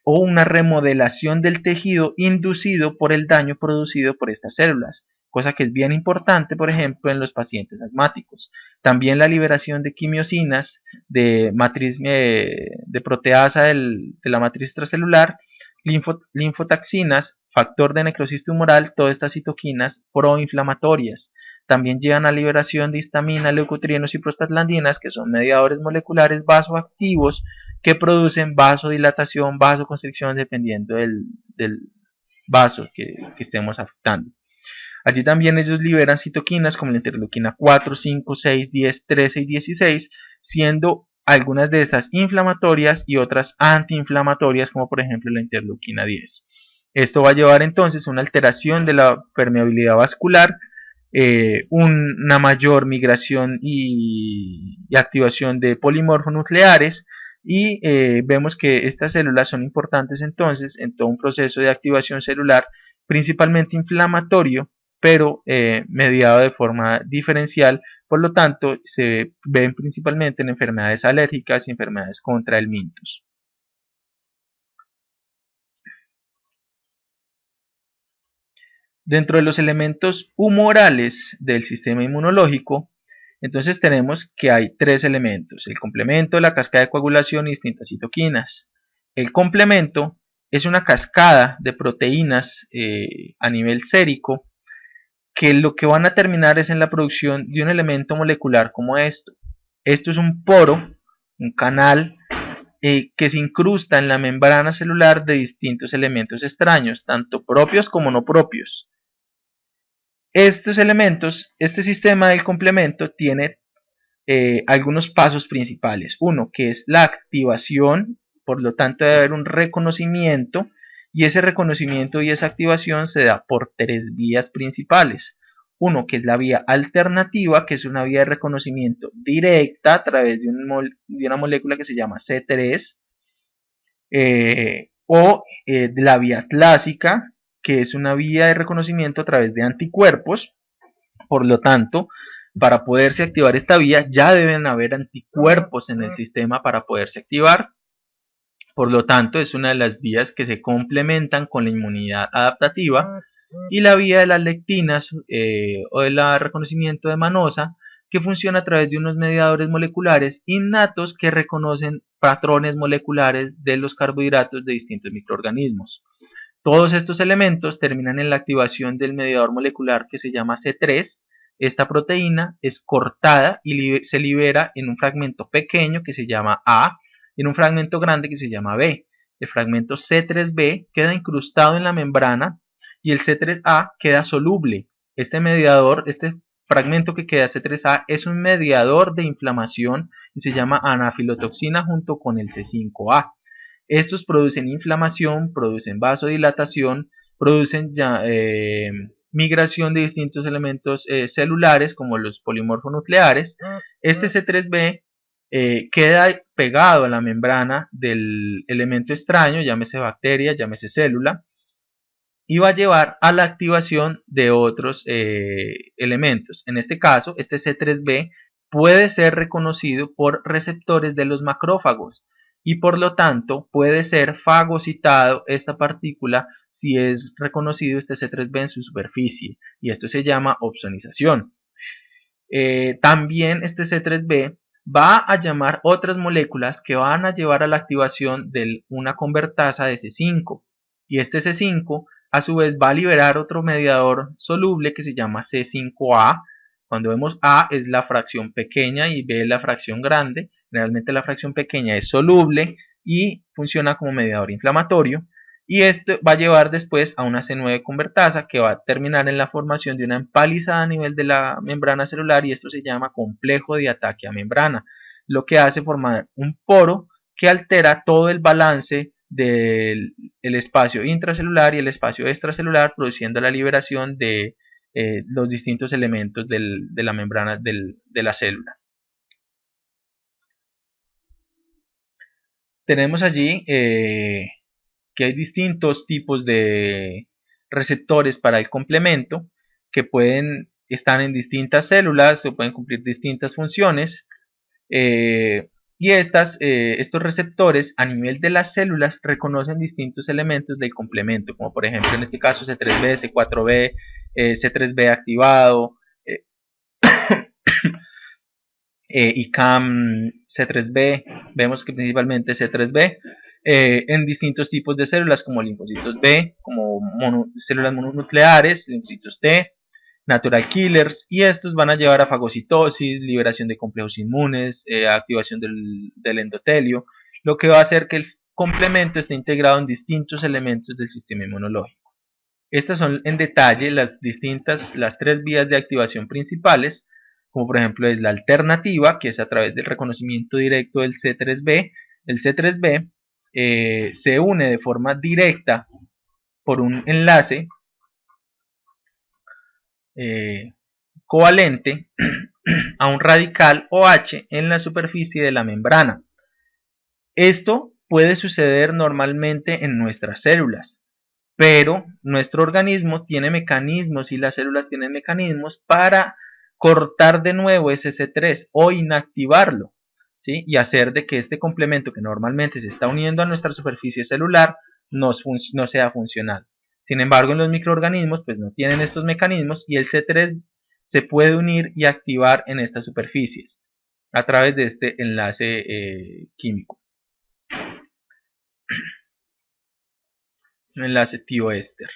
o una remodelación del tejido inducido por el daño producido por estas células, cosa que es bien importante, por ejemplo, en los pacientes asmáticos. También la liberación de quimiosinas, de proteasa de la matriz extracelular, linfotaxinas, factor de necrosis tumoral, todas estas citoquinas proinflamatorias. También llevan a liberación de histamina, leucotrienos y prostaglandinas, que son mediadores moleculares vasoactivos que producen vasodilatación, vasoconstricción, dependiendo del vaso que estemos afectando. Allí también ellos liberan citoquinas como la interleuquina 4, 5, 6, 10, 13 y 16, siendo algunas de estas inflamatorias y otras antiinflamatorias, como por ejemplo la interleuquina 10. Esto va a llevar entonces a una alteración de la permeabilidad vascular, una mayor migración y activación de polimorfonucleares, y vemos que estas células son importantes entonces en todo un proceso de activación celular, principalmente inflamatorio, pero mediado de forma diferencial. Por lo tanto, se ven principalmente en enfermedades alérgicas y enfermedades contra el mintus. Dentro de los elementos humorales del sistema inmunológico, entonces tenemos que hay tres elementos: el complemento, la cascada de coagulación y distintas citoquinas. El complemento es una cascada de proteínas a nivel sérico que lo que van a terminar es en la producción de un elemento molecular como esto. Esto es un poro, un canal que se incrusta en la membrana celular de distintos elementos extraños, tanto propios como no propios. Estos elementos, este sistema del complemento tiene algunos pasos principales. Uno, que es la activación, por lo tanto debe haber un reconocimiento, y ese reconocimiento y esa activación se da por tres vías principales. Uno, que es la vía alternativa, que es una vía de reconocimiento directa a través de una molécula que se llama C3, o la vía clásica, que es una vía de reconocimiento a través de anticuerpos. Por lo tanto, para poderse activar esta vía ya deben haber anticuerpos en el sistema para poderse activar. Por lo tanto, es una de las vías que se complementan con la inmunidad adaptativa. Y la vía de las lectinas o del reconocimiento de manosa, que funciona a través de unos mediadores moleculares innatos que reconocen patrones moleculares de los carbohidratos de distintos microorganismos. Todos estos elementos terminan en la activación del mediador molecular que se llama C3. Esta proteína es cortada y se libera en un fragmento pequeño que se llama A y en un fragmento grande que se llama B. El fragmento C3b queda incrustado en la membrana y el C3a queda soluble. Este mediador, este fragmento que queda C3a, es un mediador de inflamación y se llama anafilotoxina junto con el C5a. Estos producen inflamación, producen vasodilatación, producen migración de distintos elementos celulares como los polimorfonucleares. Este C3b queda pegado a la membrana del elemento extraño, llámese bacteria, llámese célula, y va a llevar a la activación de otros elementos. En este caso, este C3b puede ser reconocido por receptores de los macrófagos y por lo tanto puede ser fagocitado esta partícula si es reconocido este C3b en su superficie, y esto se llama opsonización. También este C3b va a llamar otras moléculas que van a llevar a la activación de una convertasa de C5, y este C5 a su vez va a liberar otro mediador soluble que se llama C5a. Cuando vemos A es la fracción pequeña y B es la fracción grande. Realmente la fracción pequeña es soluble y funciona como mediador inflamatorio. Y esto va a llevar después a una C9 convertasa que va a terminar en la formación de una empalizada a nivel de la membrana celular, y esto se llama complejo de ataque a membrana, lo que hace formar un poro que altera todo el balance del espacio intracelular y el espacio extracelular, produciendo la liberación de los distintos elementos de la membrana de la célula. Tenemos allí que hay distintos tipos de receptores para el complemento que pueden estar en distintas células o pueden cumplir distintas funciones. Y estos receptores a nivel de las células reconocen distintos elementos del complemento, como por ejemplo en este caso C3b, C4b, C3b activado, ICAM C3b, vemos que principalmente C3b, en distintos tipos de células como linfocitos B, como células mononucleares, linfocitos T, natural killers, y estos van a llevar a fagocitosis, liberación de complejos inmunes, activación del endotelio, lo que va a hacer que el complemento esté integrado en distintos elementos del sistema inmunológico. Estas son en detalle las tres vías de activación principales, como por ejemplo es la alternativa, que es a través del reconocimiento directo del C3b. El C3b se une de forma directa por un enlace covalente a un radical OH en la superficie de la membrana. Esto puede suceder normalmente en nuestras células. pero nuestro organismo tiene mecanismos y las células tienen mecanismos para cortar de nuevo ese C3 o inactivarlo, ¿sí? Y hacer de que este complemento que normalmente se está uniendo a nuestra superficie celular no sea funcional. Sin embargo, en los microorganismos pues no tienen estos mecanismos y el C3 se puede unir y activar en estas superficies a través de este enlace químico, un enlace tioéster.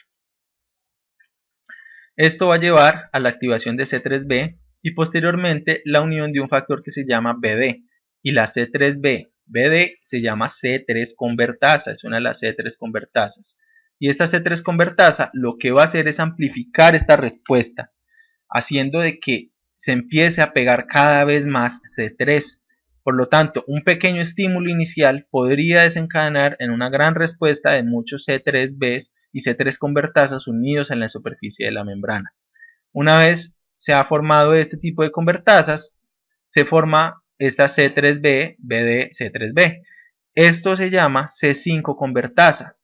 Esto va a llevar a la activación de C3b y posteriormente la unión de un factor que se llama BD, y la C3b BD se llama C3 convertasa, es una de las C3 convertasas. Y esta C3 convertasa lo que va a hacer es amplificar esta respuesta, haciendo de que se empiece a pegar cada vez más C3. Por lo tanto, un pequeño estímulo inicial podría desencadenar en una gran respuesta de muchos C3Bs y C3 convertasas unidos en la superficie de la membrana. Una vez se ha formado este tipo de convertasas, se forma esta C3B, BD, C3B. Esto se llama C5 convertasa,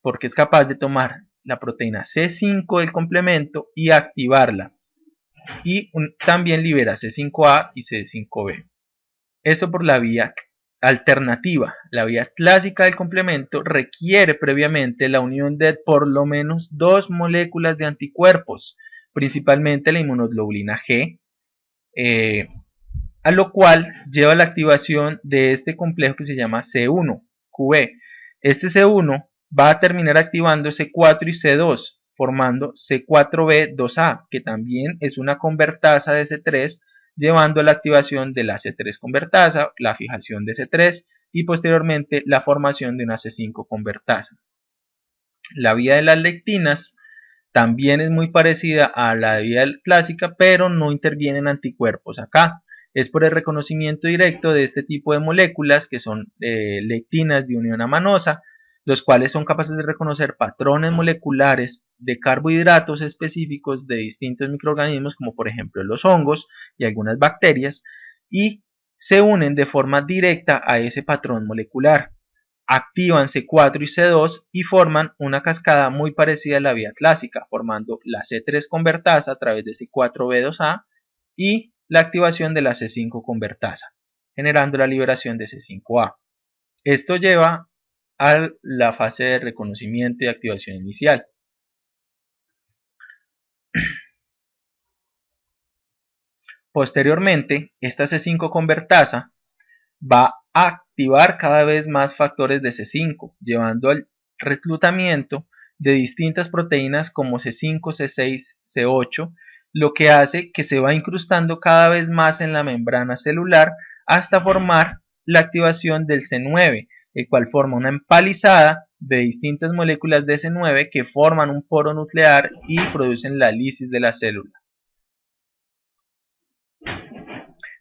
porque es capaz de tomar la proteína C5 del complemento y activarla. Y también libera C5A y C5B. Esto por la vía alternativa. La vía clásica del complemento requiere previamente la unión de por lo menos 2 moléculas de anticuerpos, principalmente la inmunoglobulina G, a lo cual lleva la activación de este complejo que se llama C1QB. Este C1 va a terminar activando C4 y C2, formando C4B2A, que también es una convertasa de C3, llevando a la activación de la C3 convertasa, la fijación de C3 y posteriormente la formación de una C5 convertasa. La vía de las lectinas también es muy parecida a la vía clásica, pero no intervienen anticuerpos acá. Es por el reconocimiento directo de este tipo de moléculas que son lectinas de unión amanosa, los cuales son capaces de reconocer patrones moleculares de carbohidratos específicos de distintos microorganismos, como por ejemplo los hongos y algunas bacterias, y se unen de forma directa a ese patrón molecular. Activan C4 y C2 y forman una cascada muy parecida a la vía clásica, formando la C3 convertasa a través de C4B2A y la activación de la C5 convertasa, generando la liberación de C5A. Esto lleva a la fase de reconocimiento y activación inicial. Posteriormente, esta C5 convertasa va a activar cada vez más factores de C5, llevando al reclutamiento de distintas proteínas como C5, C6, C8, lo que hace que se va incrustando cada vez más en la membrana celular hasta formar la activación del C9, el cual forma una empalizada de distintas moléculas de C9 que forman un poro nuclear y producen la lisis de la célula.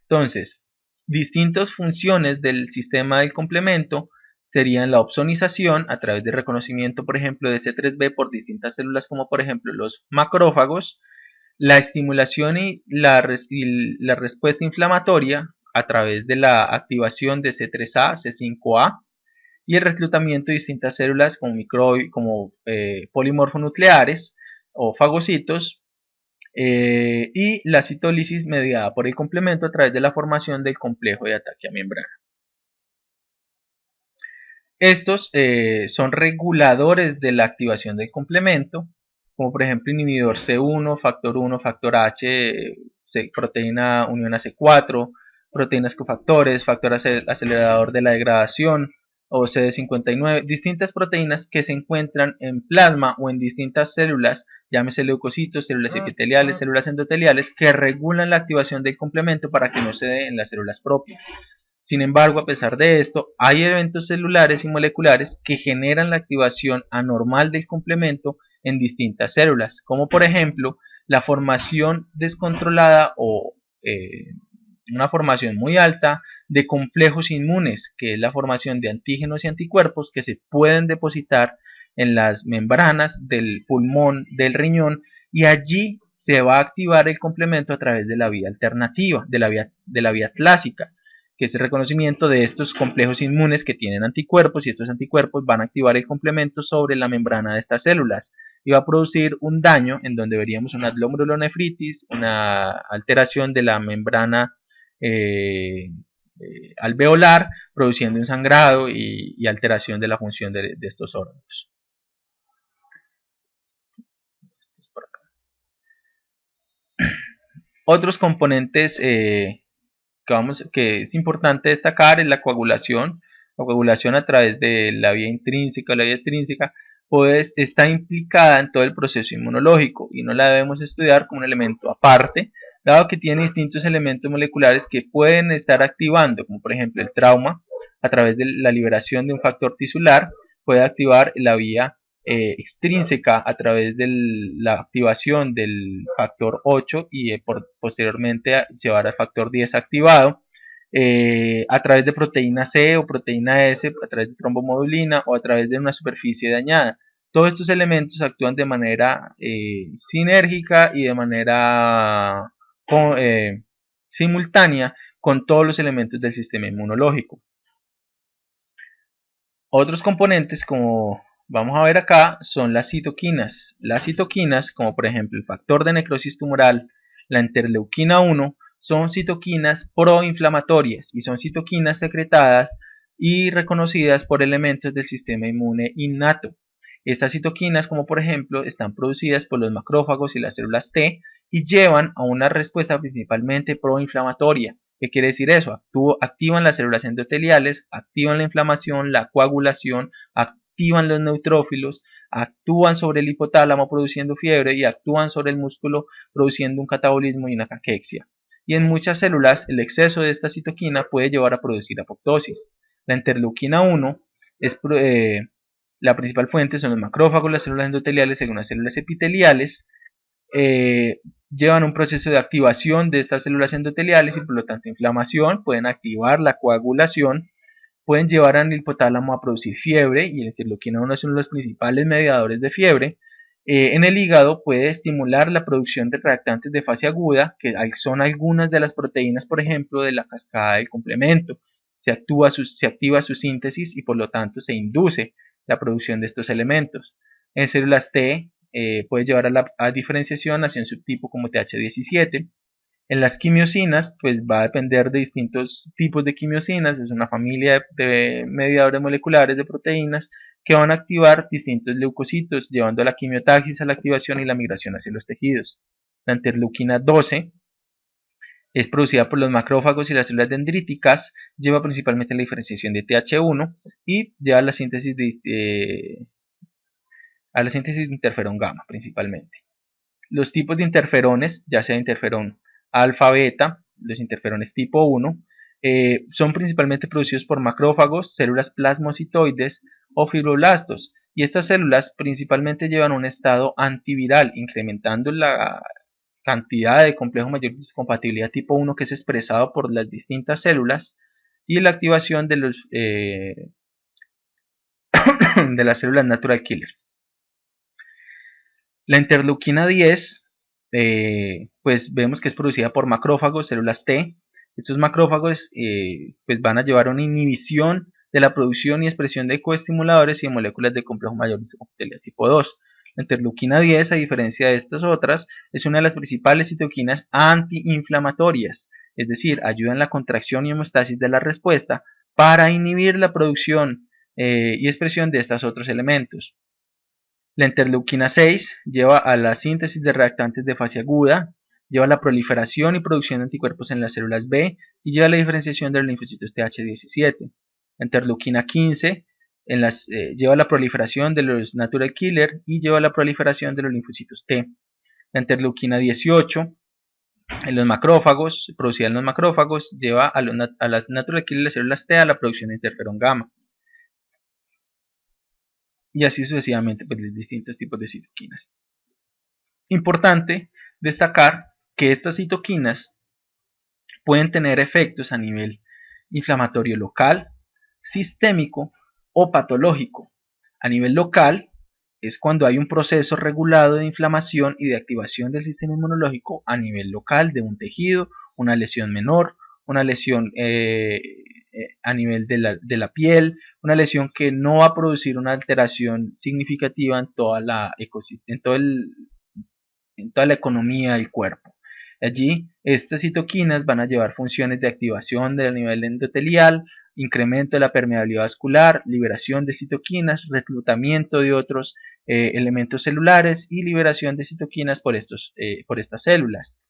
Entonces, distintas funciones del sistema del complemento serían la opsonización a través de reconocimiento, por ejemplo, de C3b por distintas células como por ejemplo los macrófagos, la estimulación y la respuesta inflamatoria a través de la activación de C3A, C5A y el reclutamiento de distintas células como polimorfonucleares o fagocitos, y la citólisis mediada por el complemento a través de la formación del complejo de ataque a membrana. Estos son reguladores de la activación del complemento, como por ejemplo inhibidor C1, factor H, proteína unión a C4, proteínas cofactores, factor acelerador de la degradación, o CD59, distintas proteínas que se encuentran en plasma o en distintas células, llámese leucocitos, células epiteliales, células endoteliales, que regulan la activación del complemento para que no se dé en las células propias. Sin embargo, a pesar de esto, hay eventos celulares y moleculares que generan la activación anormal del complemento en distintas células, como por ejemplo la formación descontrolada o una formación muy alta de complejos inmunes, que es la formación de antígenos y anticuerpos que se pueden depositar en las membranas del pulmón, del riñón, y allí se va a activar el complemento a través de la vía alternativa, de la vía clásica, que es el reconocimiento de estos complejos inmunes que tienen anticuerpos, y estos anticuerpos van a activar el complemento sobre la membrana de estas células y va a producir un daño en donde veríamos una glomerulonefritis, una alteración de la membrana alveolar, produciendo un sangrado y alteración de la función de estos órganos. Otros componentes que es importante destacar es la coagulación. La coagulación a través de la vía intrínseca o la vía extrínseca pues está implicada en todo el proceso inmunológico y no la debemos estudiar como un elemento aparte, dado que tiene distintos elementos moleculares que pueden estar activando, como por ejemplo el trauma, a través de la liberación de un factor tisular, puede activar la vía extrínseca a través de la activación del factor 8 y posteriormente a llevar al factor 10 activado, a través de proteína C o proteína S, a través de trombomodulina o a través de una superficie dañada. Todos estos elementos actúan de manera sinérgica y de manera simultánea con todos los elementos del sistema inmunológico. Otros componentes, como vamos a ver acá, son las citoquinas. Las citoquinas, como por ejemplo el factor de necrosis tumoral, la interleuquina 1, son citoquinas proinflamatorias y son citoquinas secretadas y reconocidas por elementos del sistema inmune innato. Estas citoquinas, como por ejemplo, están producidas por los macrófagos y las células T y llevan a una respuesta principalmente proinflamatoria. ¿Qué quiere decir eso? Activan las células endoteliales, activan la inflamación, la coagulación, activan los neutrófilos, actúan sobre el hipotálamo produciendo fiebre y actúan sobre el músculo produciendo un catabolismo y una caquexia. Y en muchas células el exceso de esta citoquina puede llevar a producir apoptosis. La interleuquina 1 es la principal fuente, son los macrófagos, las células endoteliales y algunas células epiteliales. Llevan un proceso de activación de estas células endoteliales y por lo tanto inflamación, pueden activar la coagulación, pueden llevar al hipotálamo a producir fiebre y la interleuquina 1 es uno de los principales mediadores de fiebre. En el hígado puede estimular la producción de reactantes de fase aguda, que son algunas de las proteínas, por ejemplo, de la cascada del complemento. Se activa su síntesis y por lo tanto se induce la producción de estos elementos. En células T puede llevar a diferenciación hacia un subtipo como TH17. En las quimiosinas, pues va a depender de distintos tipos de quimiosinas, es una familia de mediadores moleculares de proteínas que van a activar distintos leucocitos, llevando a la quimiotaxis, a la activación y la migración hacia los tejidos. La interleuquina 12 es producida por los macrófagos y las células dendríticas, lleva principalmente la diferenciación de TH1 y lleva a la síntesis de interferón gamma principalmente. Los tipos de interferones, ya sea interferón alfa, beta, los interferones tipo 1, son principalmente producidos por macrófagos, células plasmocitoides o fibroblastos, y estas células principalmente llevan un estado antiviral, incrementando la cantidad de complejo mayor de descompatibilidad tipo 1 que es expresado por las distintas células y la activación de las células natural killer. La interleuquina 10, pues vemos que es producida por macrófagos, células T. Estos macrófagos pues van a llevar a una inhibición de la producción y expresión de coestimuladores y de moléculas de complejo mayor de descompatibilidad tipo 2. La interleuquina 10, a diferencia de estas otras, es una de las principales citoquinas antiinflamatorias, es decir, ayuda en la contracción y homeostasis de la respuesta para inhibir la producción y expresión de estos otros elementos. La interleuquina 6 lleva a la síntesis de reactantes de fase aguda, lleva a la proliferación y producción de anticuerpos en las células B y lleva a la diferenciación de los linfocitos TH17. La interleuquina 15 lleva a la proliferación de los natural killer y lleva a la proliferación de los linfocitos T. La interleuquina 18 en los macrófagos, producida en los macrófagos, lleva a las natural killer de las células T a la producción de interferón gamma. Y así sucesivamente, pues, los distintos tipos de citoquinas. Importante destacar que estas citoquinas pueden tener efectos a nivel inflamatorio local, sistémico o patológico. A nivel local es cuando hay un proceso regulado de inflamación y de activación del sistema inmunológico a nivel local de un tejido, una lesión menor, una lesión a nivel de la piel, una lesión que no va a producir una alteración significativa en toda la ecosistema, en toda la economía del cuerpo. Allí, estas citoquinas van a llevar funciones de activación del nivel endotelial, incremento de la permeabilidad vascular, liberación de citoquinas, reclutamiento de otros elementos celulares y liberación de citoquinas por estas células.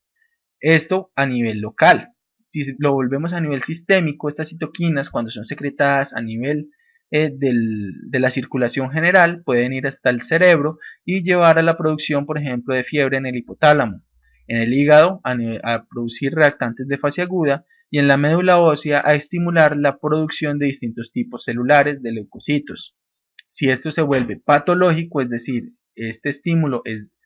Esto a nivel local. Si lo volvemos a nivel sistémico, estas citoquinas, cuando son secretadas a nivel de la circulación general, pueden ir hasta el cerebro y llevar a la producción, por ejemplo, de fiebre en el hipotálamo, en el hígado a producir reactantes de fase aguda y en la médula ósea a estimular la producción de distintos tipos celulares de leucocitos. Si esto se vuelve patológico, es decir, este estímulo es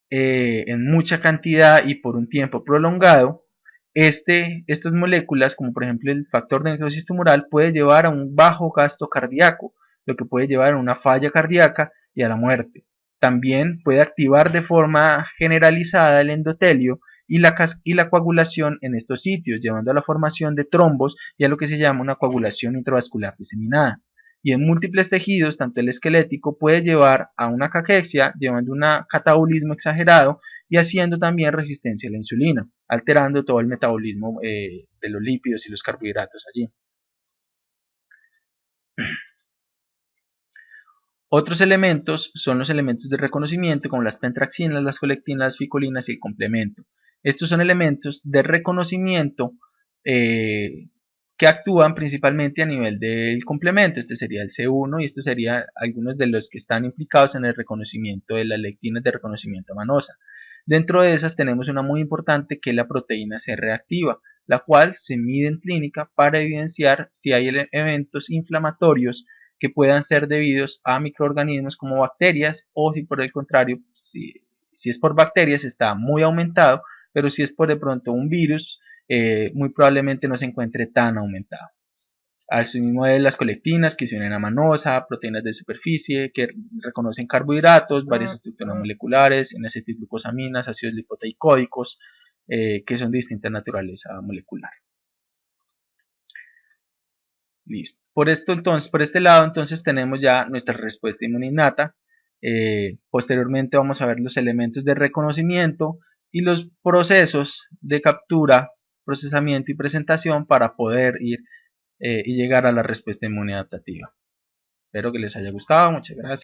en mucha cantidad y por un tiempo prolongado, estas moléculas, como por ejemplo el factor de necrosis tumoral, puede llevar a un bajo gasto cardíaco, lo que puede llevar a una falla cardíaca y a la muerte. También puede activar de forma generalizada el endotelio y la coagulación en estos sitios, llevando a la formación de trombos y a lo que se llama una coagulación intravascular diseminada. Y en múltiples tejidos, tanto el esquelético puede llevar a una caquexia, llevando un catabolismo exagerado y haciendo también resistencia a la insulina, alterando todo el metabolismo de los lípidos y los carbohidratos allí. Otros elementos son los elementos de reconocimiento como las pentraxinas, las colectinas, las ficolinas y el complemento. Estos son elementos de reconocimiento que actúan principalmente a nivel del complemento. Este sería el C1 y estos serían algunos de los que están implicados en el reconocimiento de las lectinas de reconocimiento manosa. Dentro de esas tenemos una muy importante que es la proteína C reactiva, la cual se mide en clínica para evidenciar si hay eventos inflamatorios que puedan ser debidos a microorganismos como bacterias o si por el contrario, si es por bacterias está muy aumentado, pero si es por de pronto un virus, muy probablemente no se encuentre tan aumentado. Asimismo de las colectinas que se unen a manosa, proteínas de superficie que reconocen carbohidratos, varias estructuras moleculares, N-acetilglucosaminas, ácidos lipoteicódicos, que son de distinta naturaleza molecular. Listo. Por este lado entonces tenemos ya nuestra respuesta inmuninnata. Posteriormente vamos a ver los elementos de reconocimiento y los procesos de captura, procesamiento y presentación para poder ir y llegar a la respuesta inmunadaptativa. Espero que les haya gustado. Muchas gracias.